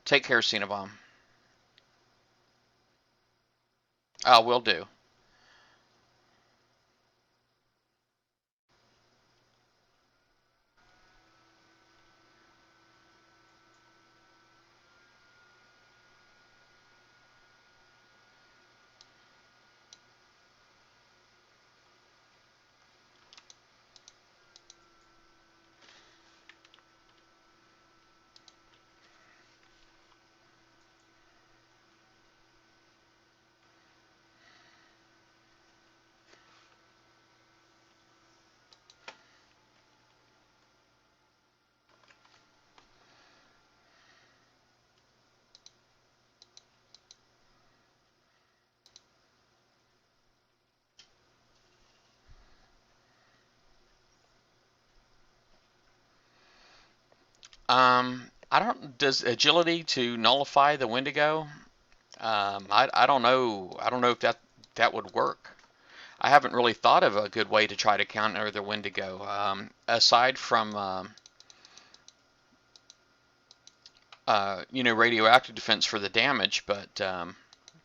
Speaker 1: Take care, Cinnabon. Will do. I don't. Does agility to nullify the Wendigo? I don't know. I don't know if that would work. I haven't really thought of a good way to try to counter the Wendigo, aside from radioactive defense for the damage, but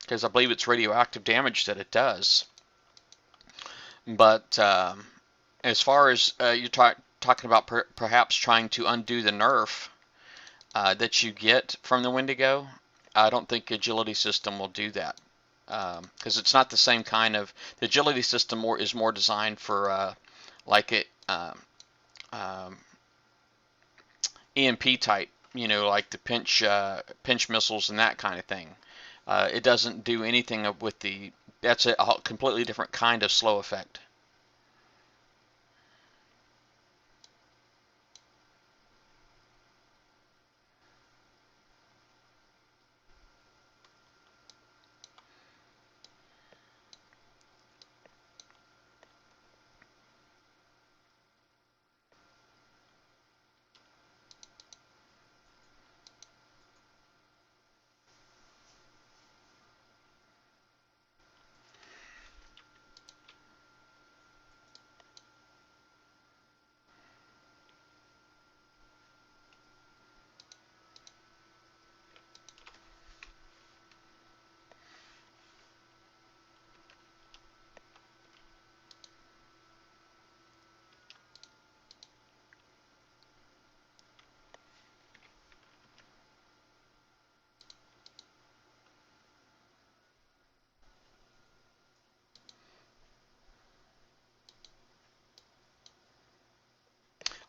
Speaker 1: because I believe it's radioactive damage that it does. But as far as you're talking about perhaps trying to undo the nerf that you get from the Wendigo, I don't think agility system will do that, because it's not the same kind of. The agility system is more designed for like it EMP type, like the pinch missiles and that kind of thing. It doesn't do anything with the. That's a completely different kind of slow effect.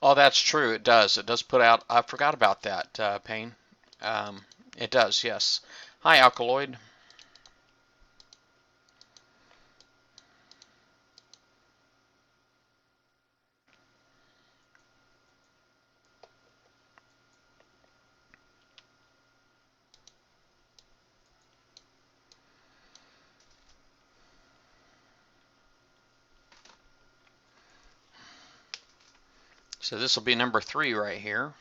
Speaker 1: Oh, that's true. It does. It does put out. I forgot about that, Payne. It does. Yes. Hi, Alkaloid. So this will be number 3 right here.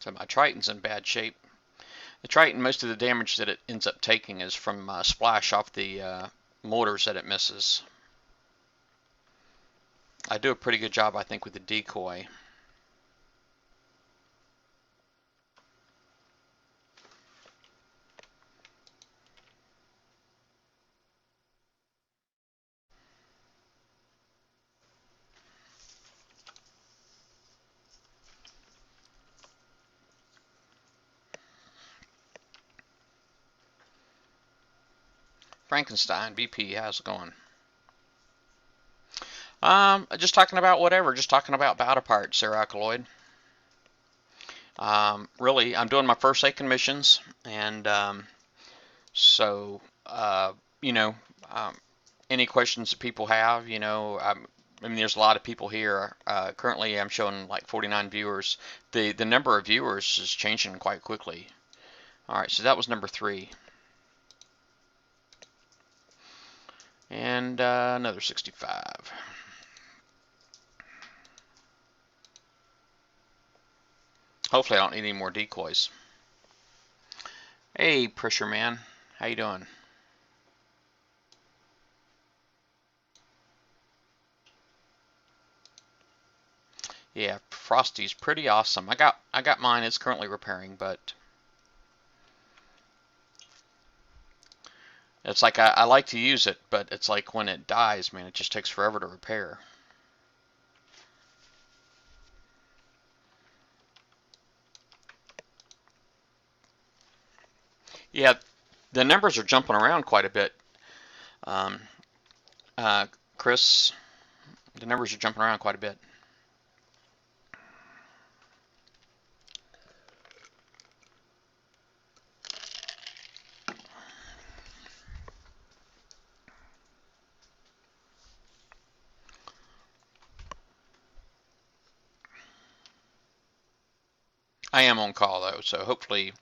Speaker 1: So my Triton's in bad shape. The Triton, most of the damage that it ends up taking is from splash off the mortars that it misses. I do a pretty good job, I think, with the Decoy. Frankenstein, BP, how's it going? Just talking about whatever, just talking about battle parts, Sir Alkaloid. Really, I'm doing my first Aiken missions, and so, you know, any questions that people have, you know, I mean, there's a lot of people here. Currently, I'm showing like 49 viewers. The number of viewers is changing quite quickly. All right, so that was number 3. And another 65. Hopefully I don't need any more decoys. Hey, Pressure Man. How you doing? Yeah, Frosty's pretty awesome. I got mine. It's currently repairing, but it's like I like to use it, but it's like when it dies, man, it just takes forever to repair. Yeah, the numbers are jumping around quite a bit. Um, Chris, the numbers are jumping around quite a bit. I am on call though, so hopefully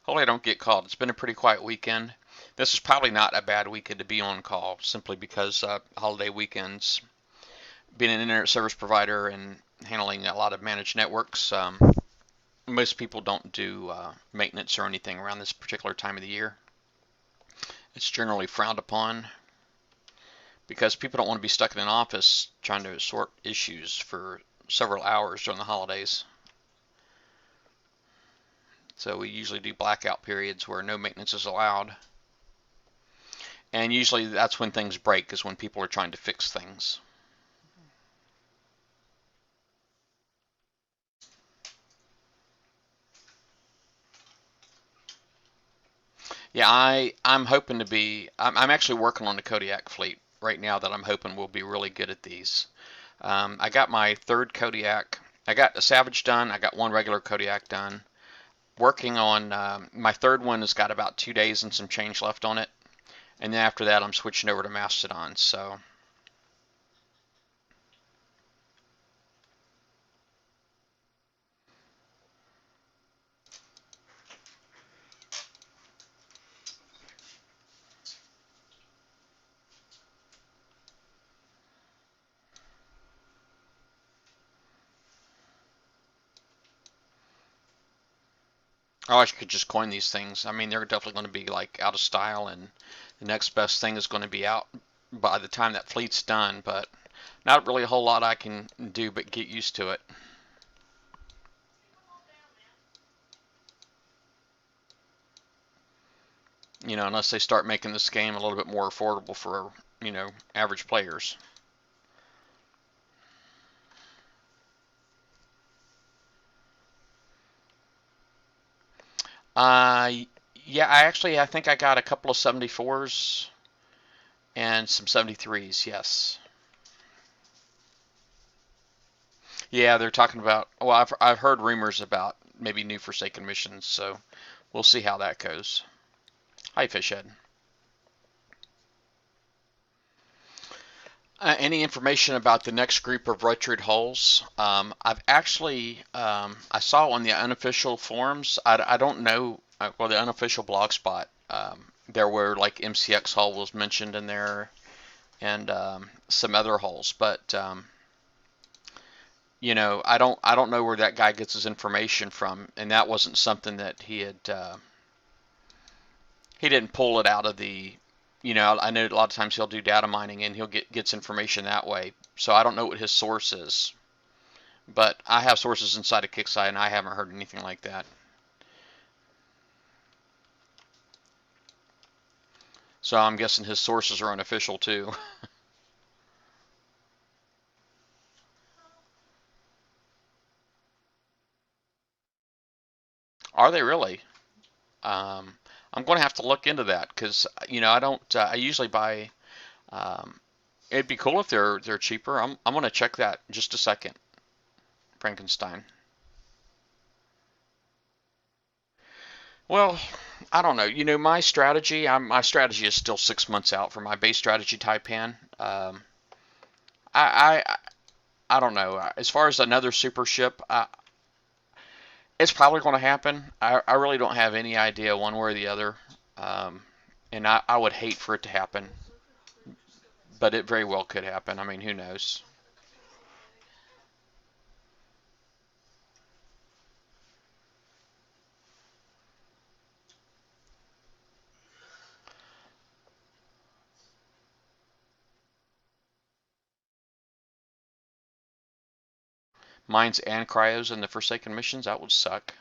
Speaker 1: I don't get called. It's been a pretty quiet weekend. This is probably not a bad weekend to be on call, simply because holiday weekends, being an internet service provider and handling a lot of managed networks, most people don't do maintenance or anything around this particular time of the year. It's generally frowned upon because people don't want to be stuck in an office trying to sort issues for several hours during the holidays. So we usually do blackout periods where no maintenance is allowed. And usually that's when things break, is when people are trying to fix things. Yeah, I'm hoping to be, I'm actually working on the Kodiak fleet right now that I'm hoping will be really good at these. I got my 3rd Kodiak. I got a Savage done. I got 1 regular Kodiak done. Working on my 3rd one has got about 2 days and some change left on it. And then after that, I'm switching over to Mastodon. So I could just coin these things. I mean, they're definitely going to be like out of style, and the next best thing is going to be out by the time that fleet's done. But not really a whole lot I can do but get used to it. You know, unless they start making this game a little bit more affordable for, you know, average players. Uh, yeah, I think I got a couple of 74s and some 73s, yes. Yeah, they're talking about, well, I've heard rumors about maybe new Forsaken missions, so we'll see how that goes. Hi, Fishhead. Any information about the next group of rotary hulls? I've actually, I saw on the unofficial forums, I don't know, well, the unofficial blog spot, there were like MCX hull was mentioned in there. and some other holes. But you know, I don't know where that guy gets his information from, and that wasn't something that he didn't pull it out of the, you know, I know a lot of times he'll do data mining and he'll gets information that way. So I don't know what his source is, but I have sources inside of Kixeye and I haven't heard anything like that. So I'm guessing his sources are unofficial too. Are they really? Um, I'm going to have to look into that because you know I don't. I usually buy. Um, it'd be cool if they're cheaper. I'm going to check that in just a second. Frankenstein. Well, I don't know. You know, my strategy is still 6 months out for my base strategy Taipan. I, I I don't know. As far as another super ship, it's probably going to happen. I really don't have any idea one way or the other. Um, and I would hate for it to happen, but it very well could happen. I mean, who knows? Mines and cryos in the Forsaken missions, that would suck.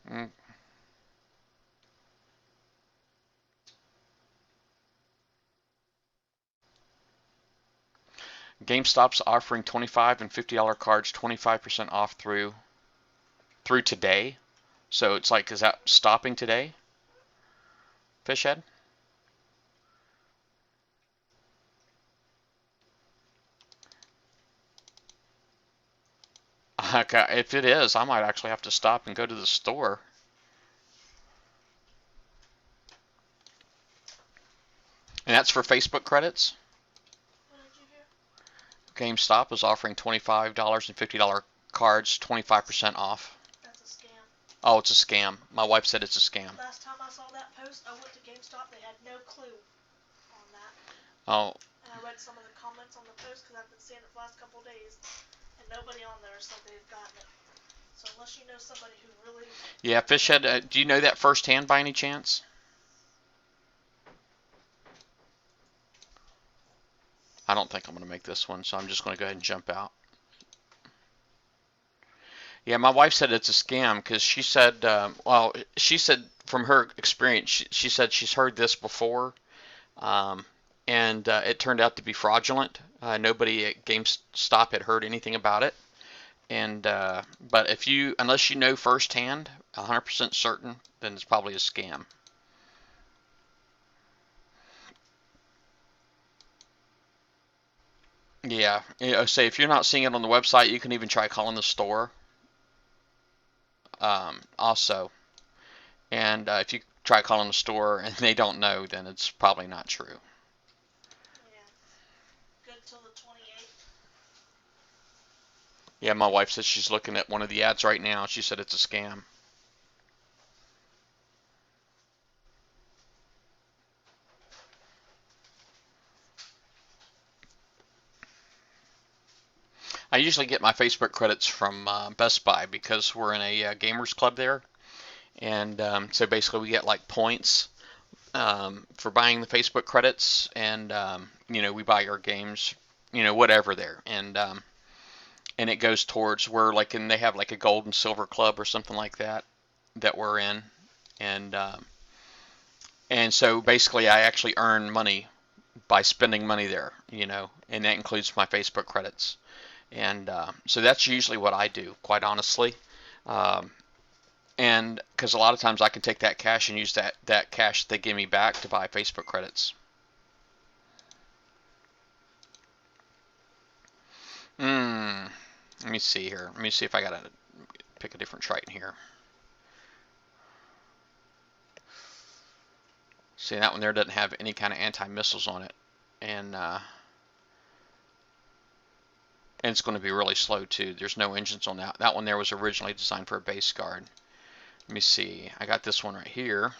Speaker 1: Mm. GameStop's offering 25 and $50 cards, 25% off through today. So it's like, is that stopping today, Fishhead? Okay, if it is, I might actually have to stop and go to the store. And that's for Facebook credits. GameStop is offering $25 and $50 cards, 25% off.
Speaker 3: That's a scam.
Speaker 1: Oh, it's a scam. My wife said it's a scam.
Speaker 3: Last time I saw that post, I went to GameStop. They had no clue on that.
Speaker 1: Oh.
Speaker 3: And I read some of the comments on the post because I've been seeing it for the last couple of days, and nobody on there said they've gotten it. So unless you know somebody who really...
Speaker 1: Yeah, Fishhead, do you know that firsthand by any chance? I don't think I'm going to make this one, so I'm just going to go ahead and jump out. Yeah, my wife said it's a scam because she said, well, she said from her experience, she said she's heard this before, um, and it turned out to be fraudulent. Nobody at GameStop had heard anything about it, and but unless you know firsthand, 100% certain, then it's probably a scam. Yeah, you know, say if you're not seeing it on the website, you can even try calling the store. Also, and if you try calling the store and they don't know, then it's probably not true.
Speaker 3: Yeah. Good till the 28th.
Speaker 1: Yeah, my wife says she's looking at one of the ads right now. She said it's a scam. I usually get my Facebook credits from Best Buy because we're in a gamers club there, and so basically we get like points for buying the Facebook credits, and you know, we buy our games, you know, whatever there, and it goes towards, we're like, and they have like a gold and silver club or something like that that we're in, and so basically I actually earn money by spending money there, you know, and that includes my Facebook credits. And so that's usually what I do, quite honestly. Um, and because a lot of times I can take that cash and use that cash they give me back to buy Facebook credits. Let me see here. Let me see if I gotta pick a different Triton here. See, that one there doesn't have any kind of anti-missiles on it, and it's going to be really slow too. There's no engines on that. That one there was originally designed for a base guard. Let me see. I got this one right here.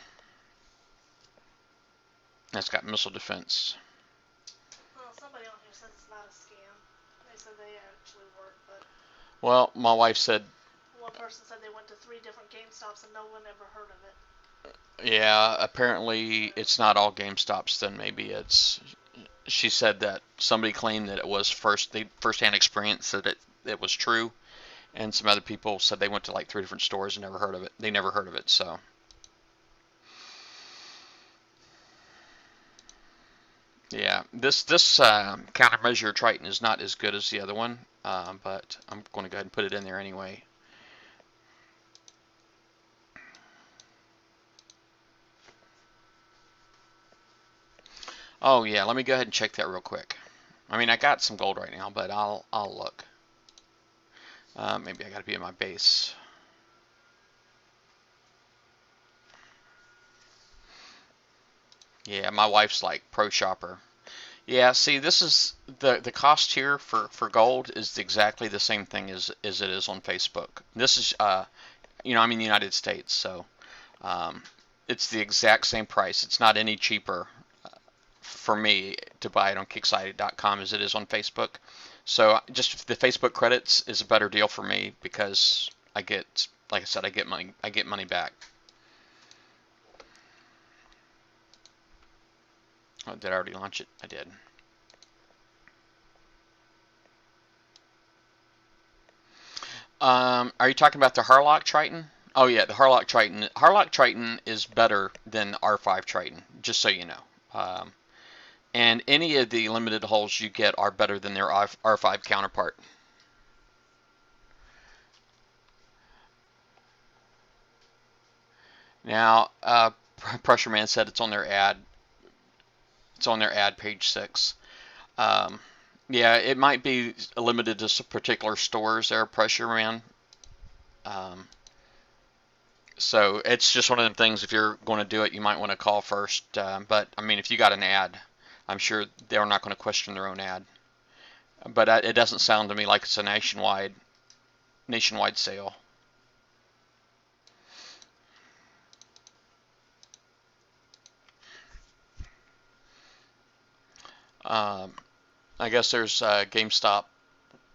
Speaker 1: That's got missile defense.
Speaker 3: Well, somebody on here says it's not a scam. They said they actually work, but
Speaker 1: Well, my wife said,
Speaker 3: one person said they went to 3 different GameStops and no one ever heard of it.
Speaker 1: yeah, apparently it's not all GameStops. Then maybe it's. She said that somebody claimed that it was first-hand experience that it was true, and some other people said they went to like 3 different stores and never heard of it. They never heard of it. So. Yeah, this countermeasure Triton is not as good as the other one, but I'm going to go ahead and put it in there anyway. Oh yeah, let me go ahead and check that real quick. I mean, I got some gold right now, but I'll look. Maybe I got to be in my base. Yeah, my wife's like pro shopper. Yeah, see, this is the cost here for gold is exactly the same thing as it is on Facebook. This is I'm in the United States, so it's the exact same price. It's not any cheaper for me to buy it on Kickstarter.com as it is on Facebook. So just the Facebook credits is a better deal for me because I get, like I said, I get money back. Oh, did I already launch it? I did. Are you talking about the Harlock Triton? Oh yeah, the Harlock Triton. Harlock Triton is better than R5 Triton, just so you know. And any of the limited hulls you get are better than their R5 counterpart. Now, Pressure Man said it's on their ad. It's on their ad, page 6. Yeah, it might be limited to some particular stores there, Pressure Man. So it's just one of them things. If you're going to do it, you might want to call first. But I mean, if you got an ad, I'm sure they're not going to question their own ad. But it doesn't sound to me like it's a nationwide sale. I guess there's a GameStop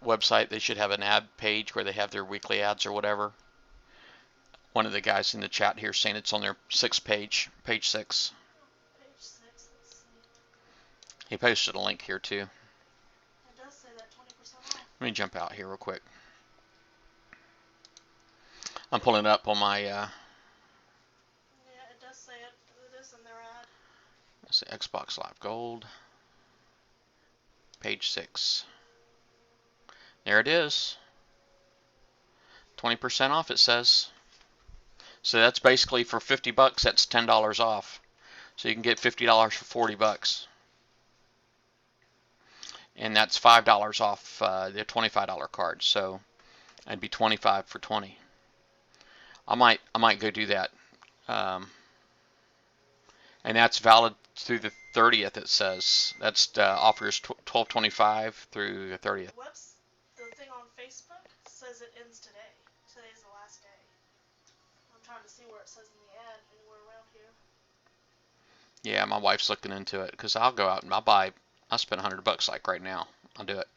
Speaker 1: website. They should have an ad page where they have their weekly ads or whatever. One of the guys in the chat here saying it's on their page 6.
Speaker 3: Page 6, let's see.
Speaker 1: He posted a link here too.
Speaker 3: It does say that 20% off.
Speaker 1: Let me jump out here real quick. I'm pulling it up on my.
Speaker 3: Yeah, it does say it. It is in their ad.
Speaker 1: Let's see, Xbox Live Gold. Page 6. There it is. 20% off, it says. So that's basically for $50. That's $10 off. So you can get $50 for $40. And that's $5 off the $25 card. So it'd be $25 for $20. I might go do that. And that's valid through the 30th. It says that's offers 12/25 through the 30th.
Speaker 3: The thing on Facebook says it ends today. Today's the last day. I'm trying to see where it says in the ad anywhere around here.
Speaker 1: Yeah, my wife's looking into it because I'll go out and I'll spend $100 like right now. I'll do it.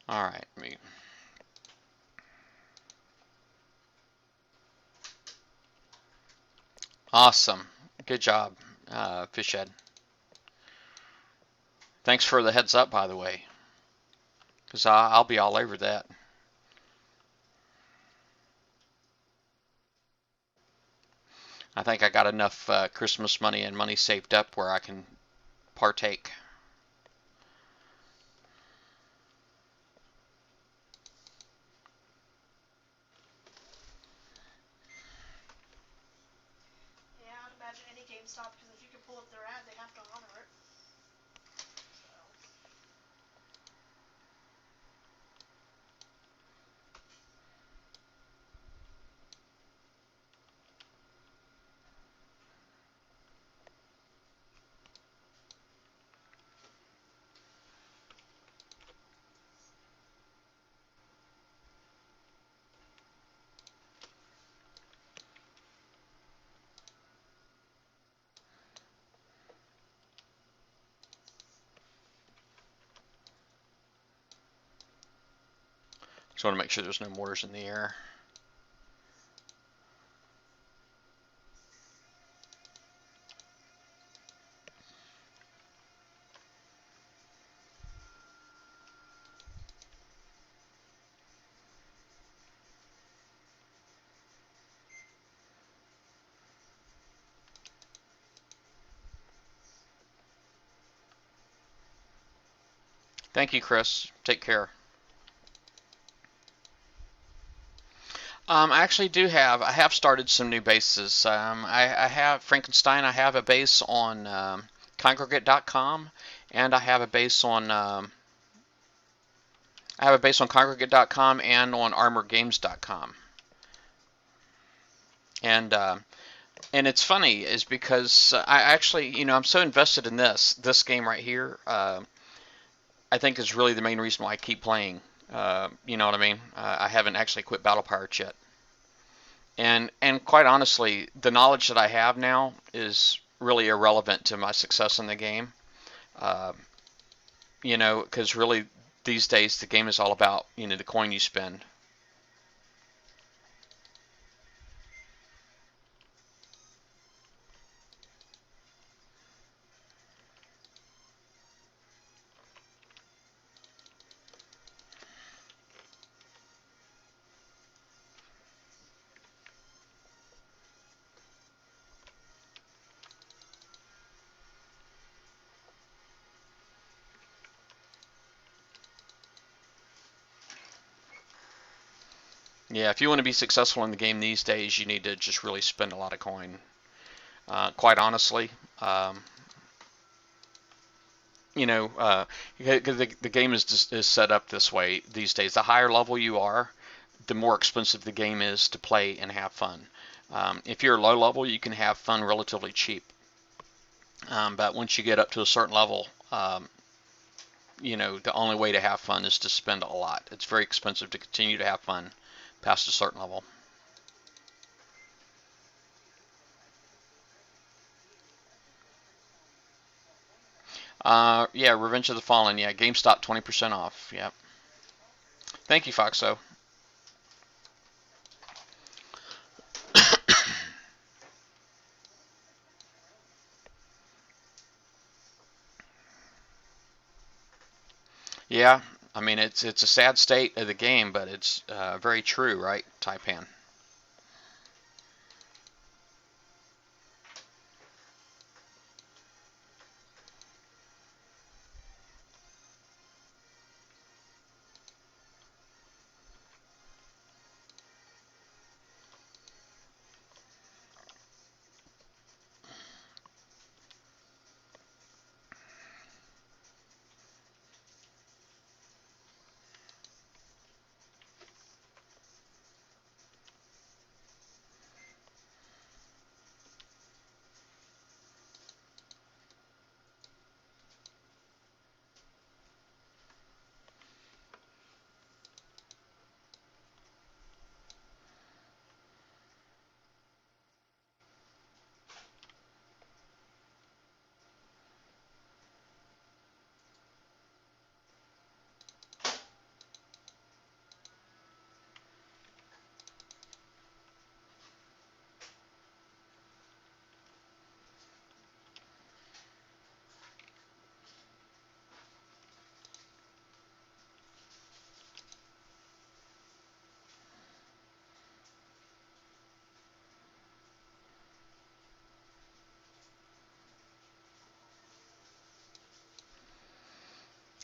Speaker 1: All right, me. Awesome. Good job, Fishhead. Thanks for the heads up, by the way, because I'll be all over that. I think I got enough Christmas money and money saved up where I can partake.
Speaker 3: Yeah, I'd imagine any GameStop, because if you can pull up their ad, they have to honor it. So.
Speaker 1: Just want to make sure there's no mortars in the air. Thank you, Chris. Take care. I actually do have. I have started some new bases. I have Frankenstein. I have a base on congregate.com, and I have a base on congregate.com and on armorgames.com. And it's funny is because I actually, I'm so invested in this game right here. I think is really the main reason why I keep playing. You know what I mean? I haven't actually quit Battle Pirates yet. And quite honestly, the knowledge that I have now is really irrelevant to my success in the game. Uh, because really these days the game is all about the coin you spend. Yeah, if you want to be successful in the game these days, you need to just really spend a lot of coin. Quite honestly, um, because the game is set up this way these days. The higher level you are, the more expensive the game is to play and have fun. If you're low level, you can have fun relatively cheap. But once you get up to a certain level, the only way to have fun is to spend a lot. It's very expensive to continue to have fun past a certain level. Yeah, Revenge of the Fallen. Yeah, GameStop 20% off. Yep. Thank you, Foxo. Yeah, I mean it's a sad state of the game, but it's very true, right, Taipan?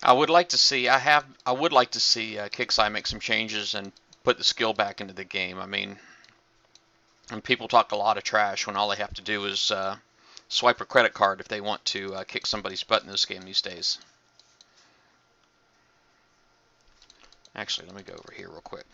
Speaker 1: I would like to see Kixeye make some changes and put the skill back into the game. I mean, and people talk a lot of trash when all they have to do is swipe a credit card if they want to kick somebody's butt in this game these days. Actually, let me go over here real quick.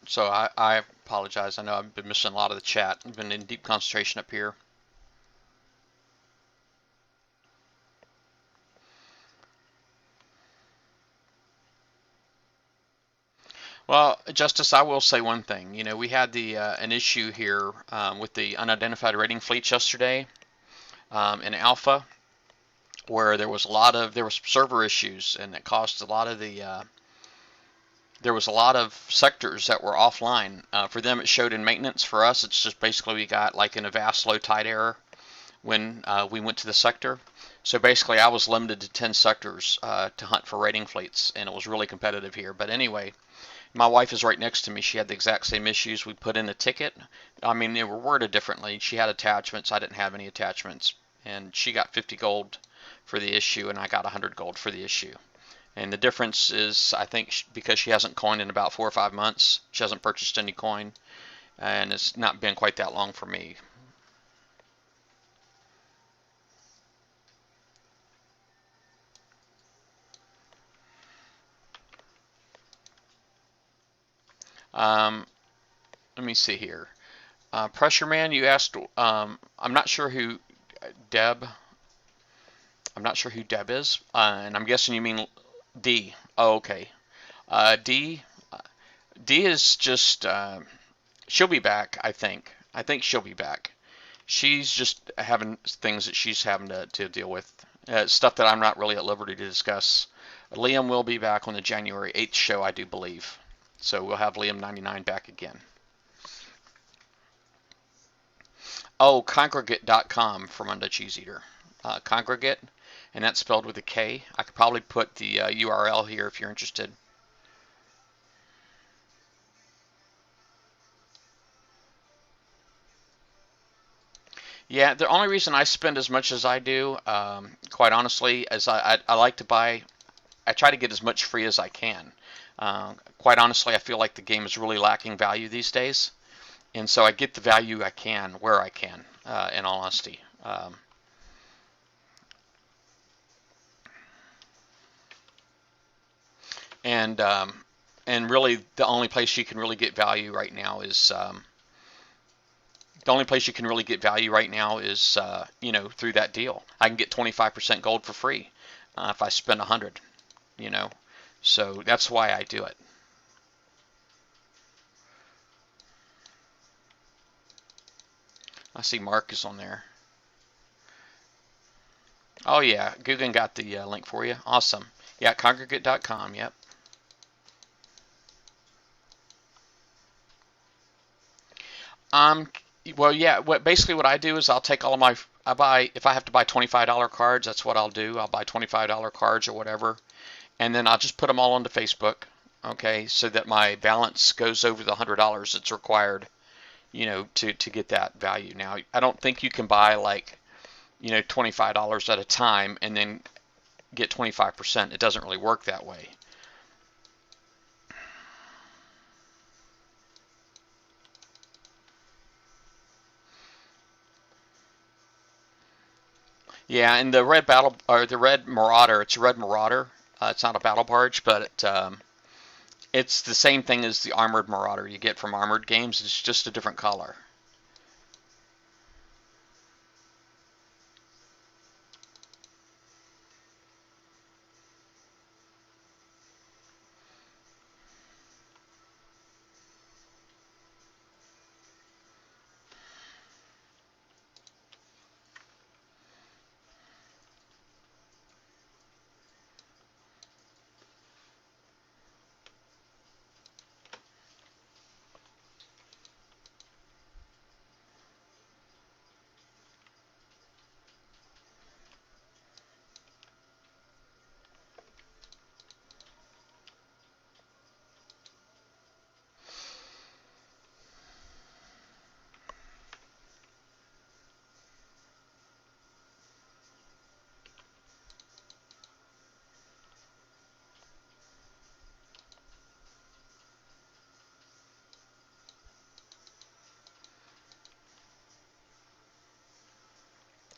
Speaker 1: So I apologize. I know I've been missing a lot of the chat. I've been in deep concentration up here. Well, Justice, I will say one thing. You know, we had the an issue here with the unidentified raiding fleets yesterday in Alpha, where there was server issues, and it caused a lot of the there was a lot of sectors that were offline. For them, it showed in maintenance. For us, it's just basically we got like an avast low tide error when we went to the sector. So basically, I was limited to 10 sectors to hunt for raiding fleets, and it was really competitive here. But anyway, my wife is right next to me. She had the exact same issues. We put in a ticket. I mean, they were worded differently. She had attachments. I didn't have any attachments. And she got 50 gold for the issue, and I got 100 gold for the issue. And the difference is, I think, because she hasn't coined in about 4 or 5 months, she hasn't purchased any coin, and it's not been quite that long for me. Um, Let me see here. Pressure Man, you asked. I'm not sure who Deb. I'm not sure who Deb is, and I'm guessing you mean D. Oh, okay. D. D is just. She'll be back. I think. I think she'll be back. She's just having things that she's having to deal with. Stuff that I'm not really at liberty to discuss. Liam will be back on the January 8th show, I do believe. So we'll have Liam 99 back again. Oh, congregate.com from Unda Cheese Eater. Congregate, and that's spelled with a K. I could probably put the URL here if you're interested. Yeah, the only reason I spend as much as I do, quite honestly, is I like to buy. I try to get as much free as I can. Quite honestly, I feel like the game is really lacking value these days, and so I get the value I can where I can. In all honesty. And and really the only place you can really get value right now is you know, through that deal. I can get 25% gold for free if I spend 100, you know, so that's why I do it. I see Mark is on there. Oh yeah, Guggen got the link for you. Awesome. Yeah, congregate.com. Yep. Um, well, yeah. Basically what I do is I'll take all of my I buy if I have to buy $25 cards. That's what I'll do. I'll buy $25 cards or whatever, and then I'll just put them all onto Facebook. Okay, so that my balance goes over the $100 that's required, you know, to get that value. Now, I don't think you can buy like, you know, $25 at a time and then get 25%. It doesn't really work that way. Yeah, and the red battle or the red Marauder, it's a red Marauder. It's not a battle barge, but it's the same thing as the armored Marauder you get from armored games. It's just a different color.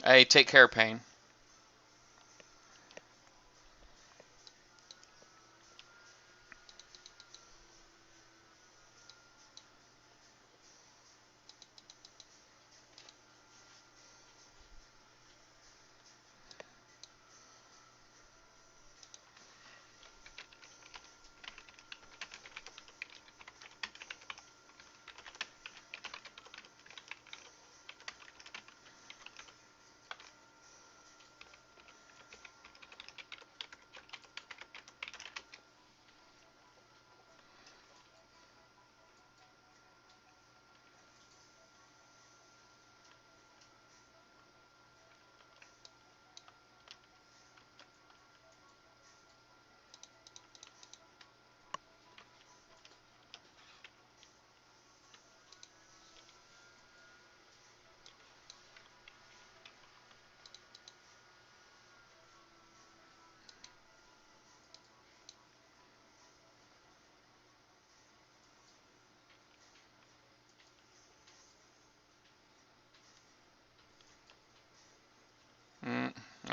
Speaker 1: Hey, take care, Payne.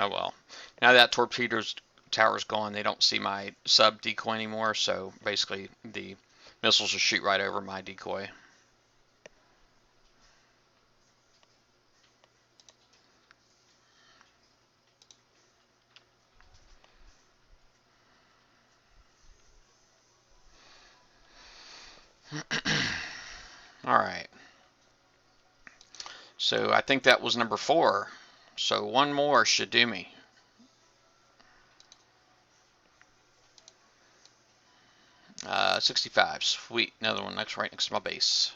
Speaker 1: Oh well. Now that torpedoes tower's gone, they don't see my sub decoy anymore, so basically the missiles will shoot right over my decoy. All right. So I think that was number 4. So one more should do me. 65. Sweet. Another one next, right next to my base.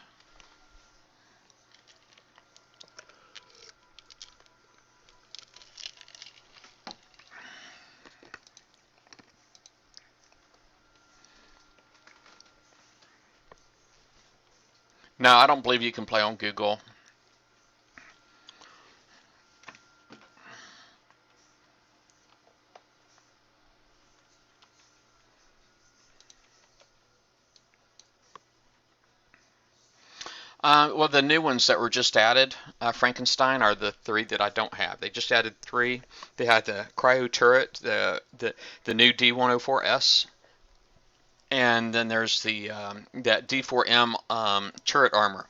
Speaker 1: No, I don't believe you can play on Google. Well, the new ones that were just added, Frankenstein, are the 3 that I don't have. They just added 3. They had the cryo turret, the new D104S, and then there's the that D4M turret armor.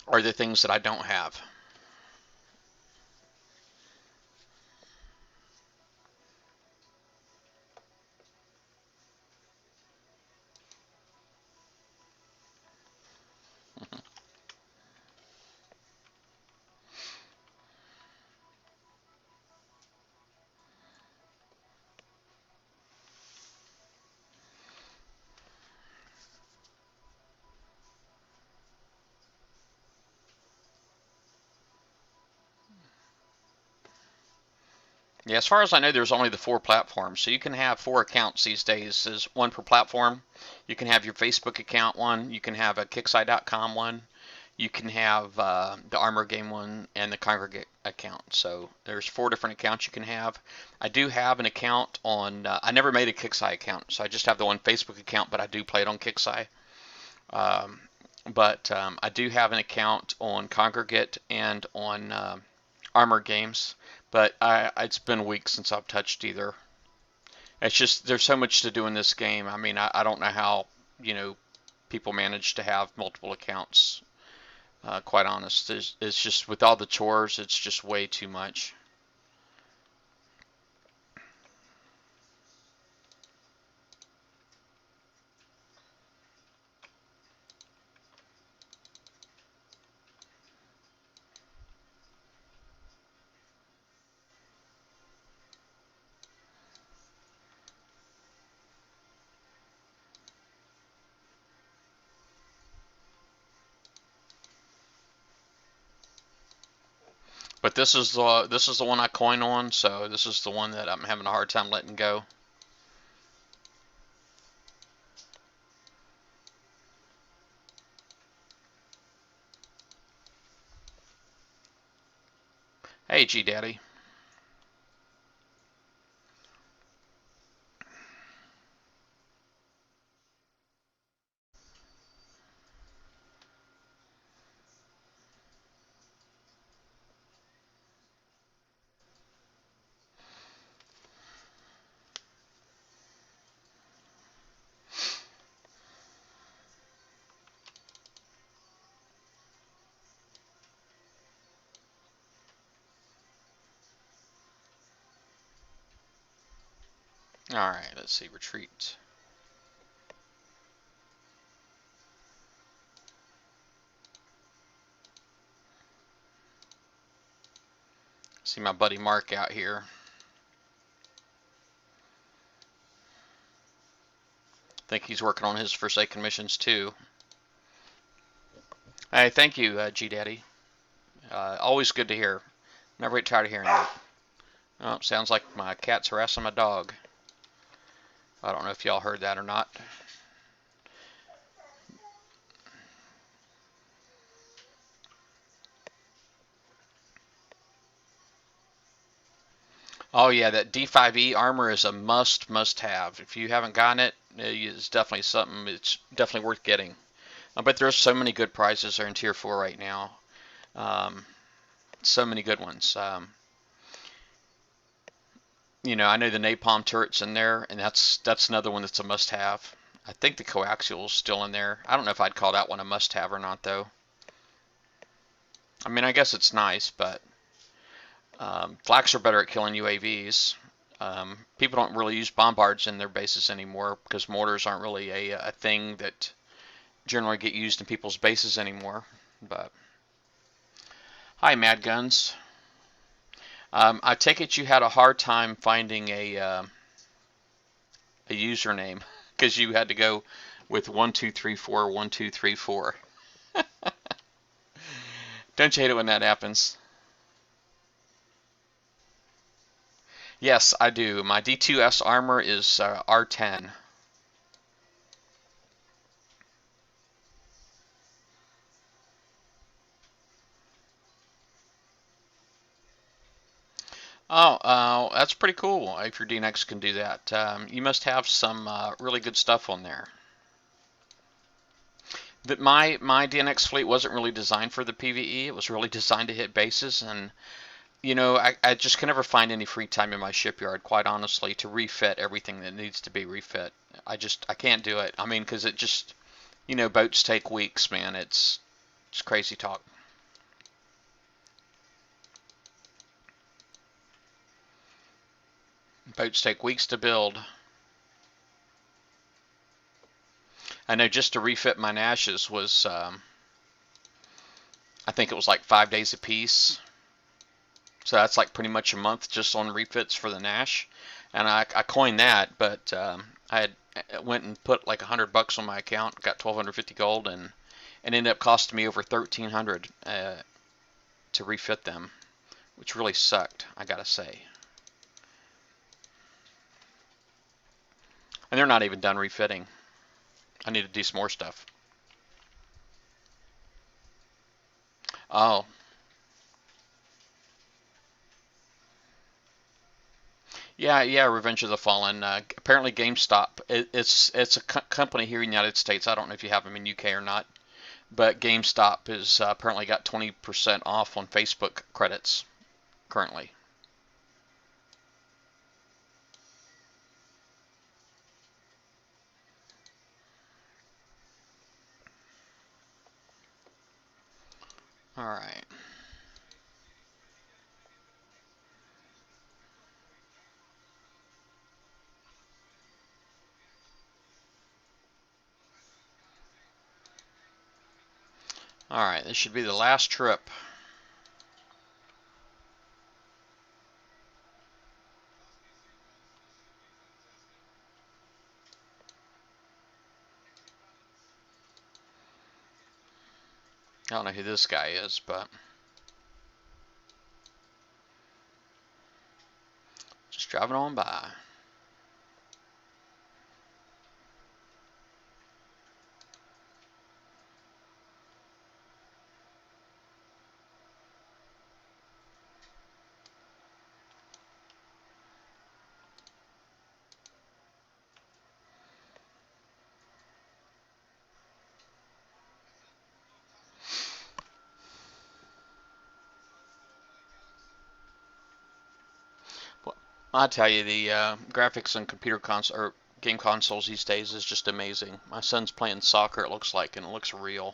Speaker 1: Are the things that I don't have. Yeah, as far as I know, there's only the 4 platforms, so you can have 4 accounts these days. There's 1 per platform. You can have your Facebook account one. You can have a Kickside.com one. You can have the Armor Game one and the Congregate account. So there's 4 different accounts you can have. I do have an account on. I never made a Kickside account, so I just have the one Facebook account, but I do play it on Kickside. I do have an account on Congregate and on Armor Games. But it's been weeks since I've touched either. It's just there's so much to do in this game. I mean, I don't know how people manage to have multiple accounts. Quite honest, it's just with all the chores, it's just way too much. But this is the one I coin on, so this is the one that I'm having a hard time letting go. Hey, G Daddy. All right, let's see. Retreat. See my buddy Mark out here. Think he's working on his Forsaken missions too. Hey, thank you, G Daddy. Always good to hear. Never get tired of hearing that. Oh, sounds like my cat's harassing my dog. I don't know if y'all heard that or not. Oh yeah, that D5E armor is a must have. If you haven't gotten it, it's definitely something. It's definitely worth getting. But there's so many good prizes there in Tier 4 right now. So many good ones. You know, I know the napalm turret's in there, and that's another one that's a must-have. I think the coaxial's still in there. I don't know if I'd call that one a must-have or not, though. I mean, I guess it's nice, but flaks are better at killing UAVs. People don't really use bombards in their bases anymore because mortars aren't really a thing that generally get used in people's bases anymore. But hi, Mad Guns. I take it you had a hard time finding a username because you had to go with 1234 1234. Don't you hate it when that happens? Yes, I do. My D2S armor is R10. Oh, that's pretty cool if your DNX can do that. You must have some really good stuff on there. That my DNX fleet wasn't really designed for the PvE. It was really designed to hit bases, and you know, I just can never find any free time in my shipyard, quite honestly, to refit everything that needs to be refit. I can't do it. I mean, because it just, you know, boats take weeks, man. It's crazy talk. Boats take weeks to build. I know just to refit my Nashes was, I think it was like 5 days a piece. So that's like pretty much a month just on refits for the Nash. And I coined that, but I went and put like $100 on my account, got 1,250 gold, and it ended up costing me over 1,300 to refit them, which really sucked, I gotta say. And they're not even done refitting. I need to do some more stuff. Oh, yeah, yeah, Revenge of the Fallen. Apparently, GameStop. It's a company here in the United States. I don't know if you have them in UK or not, but GameStop has apparently got 20% off on Facebook credits currently. All right. All right, this should be the last trip. I don't know who this guy is, but just driving on by. Well, I tell you, the graphics and computer console or game consoles these days is just amazing. My son's playing soccer, it looks like, and it looks real.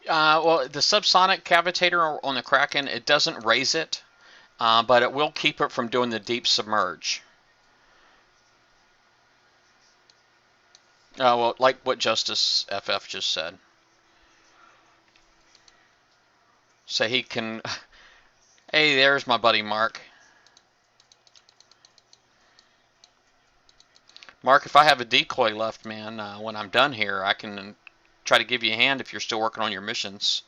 Speaker 1: Well, the subsonic cavitator on the Kraken, it doesn't raise it, but it will keep it from doing the deep submerge. Well, like what Justice FF just said. So he can. Hey, there's my buddy Mark. Mark, if I have a decoy left, man, when I'm done here, I can try to give you a hand if you're still working on your missions.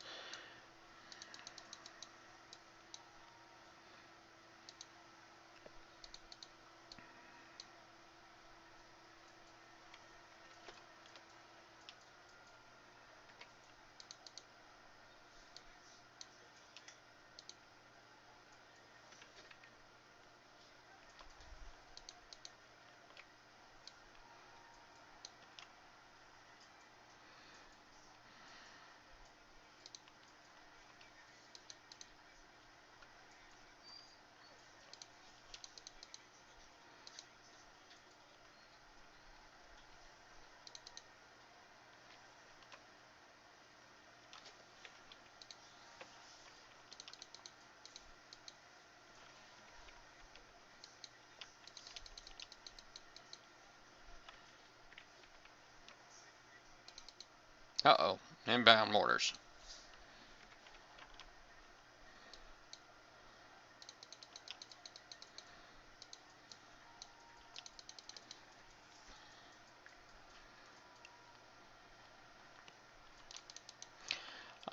Speaker 1: Uh-oh, inbound mortars.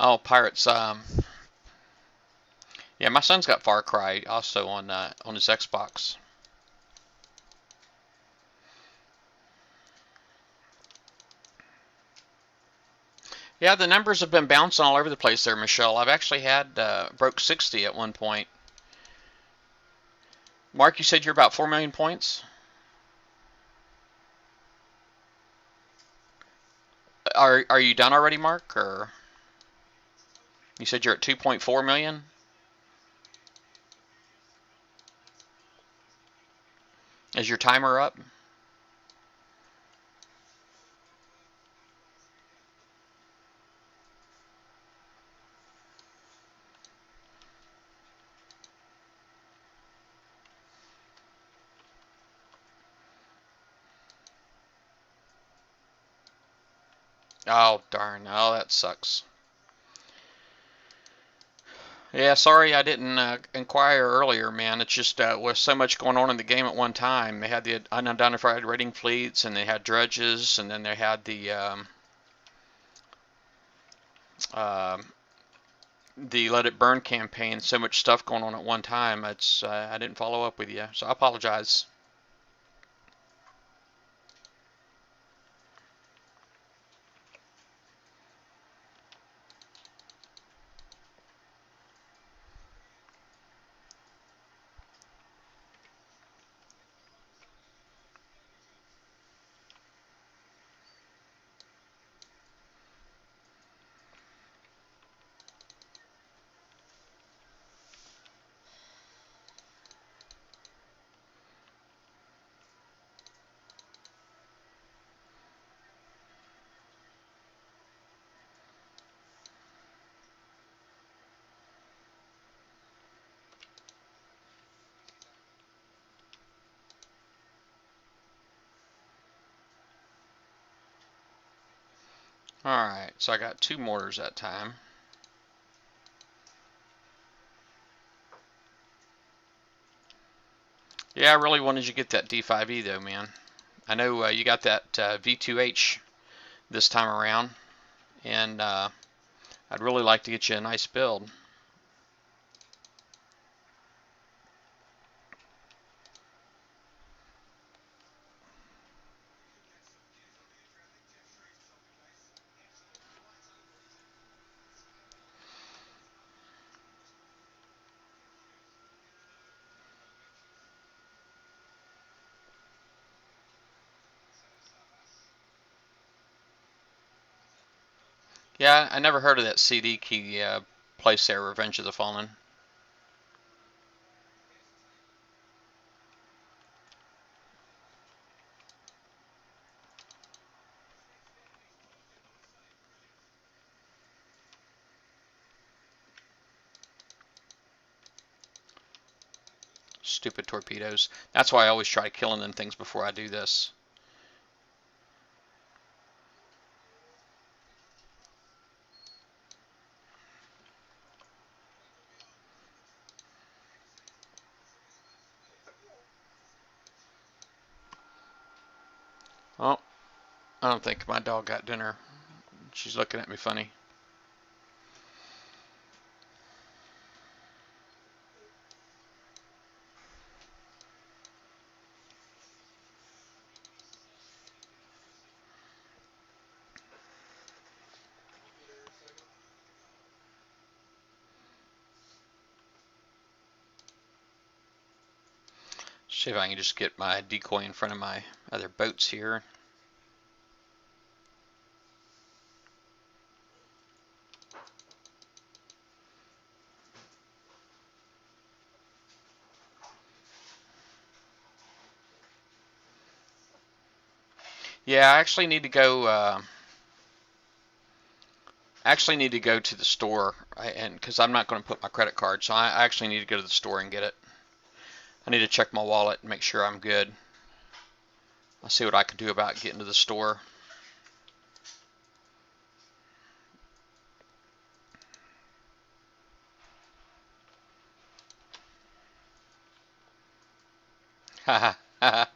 Speaker 1: Oh, pirates. Yeah, my son's got Far Cry also on his Xbox. Yeah, the numbers have been bouncing all over the place there, Michelle. I've actually had broke 60 at one point. Mark, you said you're about 4 million points. Are you done already, Mark? Or you said you're at 2.4 million? Is your timer up? Oh, darn. Oh, that sucks. Yeah, sorry I didn't inquire earlier, man. It's just with so much going on in the game at one time. They had the unidentified raiding fleets, and they had dredges, and then they had the Let It Burn campaign. So much stuff going on at one time. It's I didn't follow up with you, so I apologize. All right, so I got 2 mortars that time. Yeah, I really wanted you to get that D5E though, man. I know you got that V2H this time around, and I'd really like to get you a nice build. Yeah, I never heard of that CD key place there, Revenge of the Fallen. Stupid torpedoes. That's why I always try killing them things before I do this. Oh, I don't think my dog got dinner. She's looking at me funny. See if I can just get my decoy in front of my other boats here. Yeah, I actually need to go. Actually need to go to the store, and because I'm not going to put my credit card, so I actually need to go to the store and get it. I need to check my wallet and make sure I'm good. I'll see what I can do about getting to the store. Haha.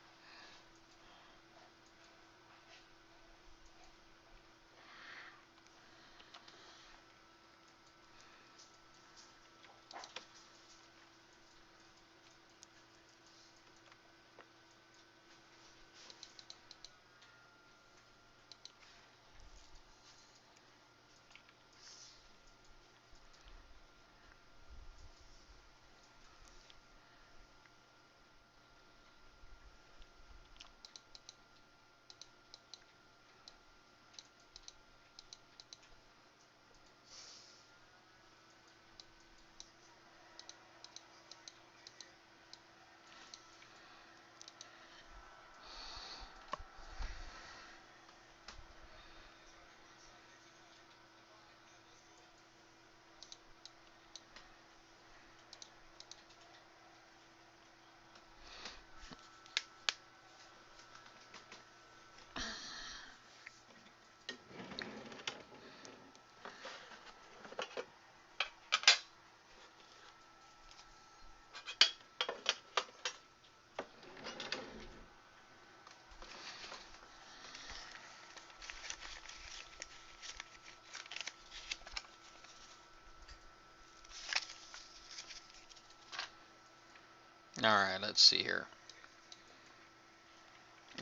Speaker 1: All right, let's see here.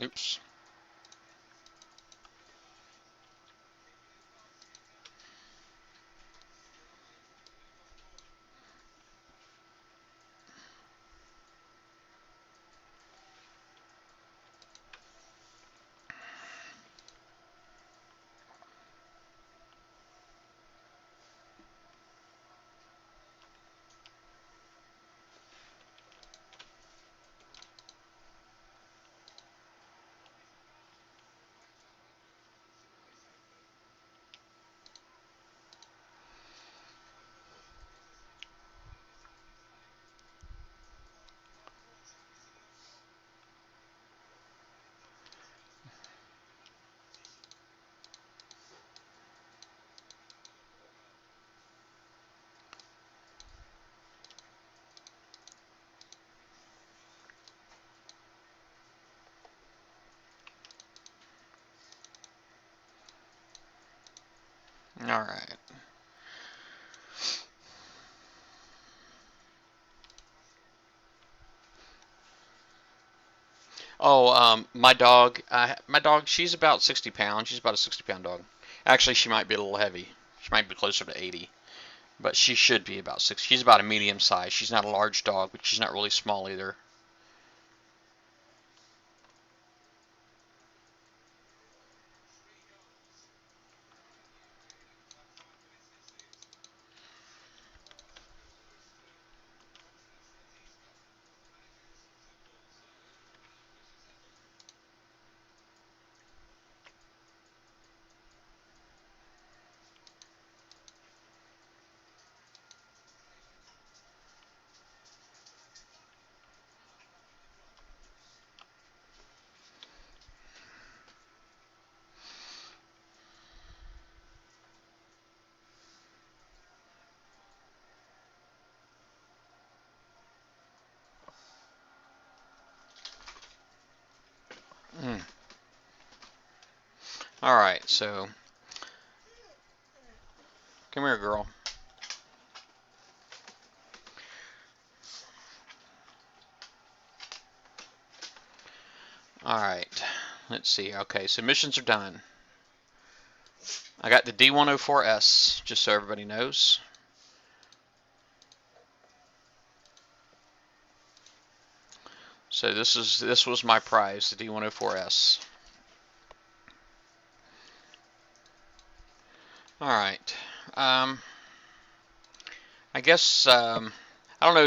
Speaker 1: Oops. All right. Oh, my dog, she's about 60 pounds. She's about a 60-pound dog. Actually, she might be a little heavy. She might be closer to 80, but she should be about 60. She's about a medium size. She's not a large dog, but she's not really small either. Alright, so come here, girl. Alright, let's see. Okay, so missions are done. I got the D104S, just so everybody knows. So this was my prize, the D104S. Alright. I guess I don't know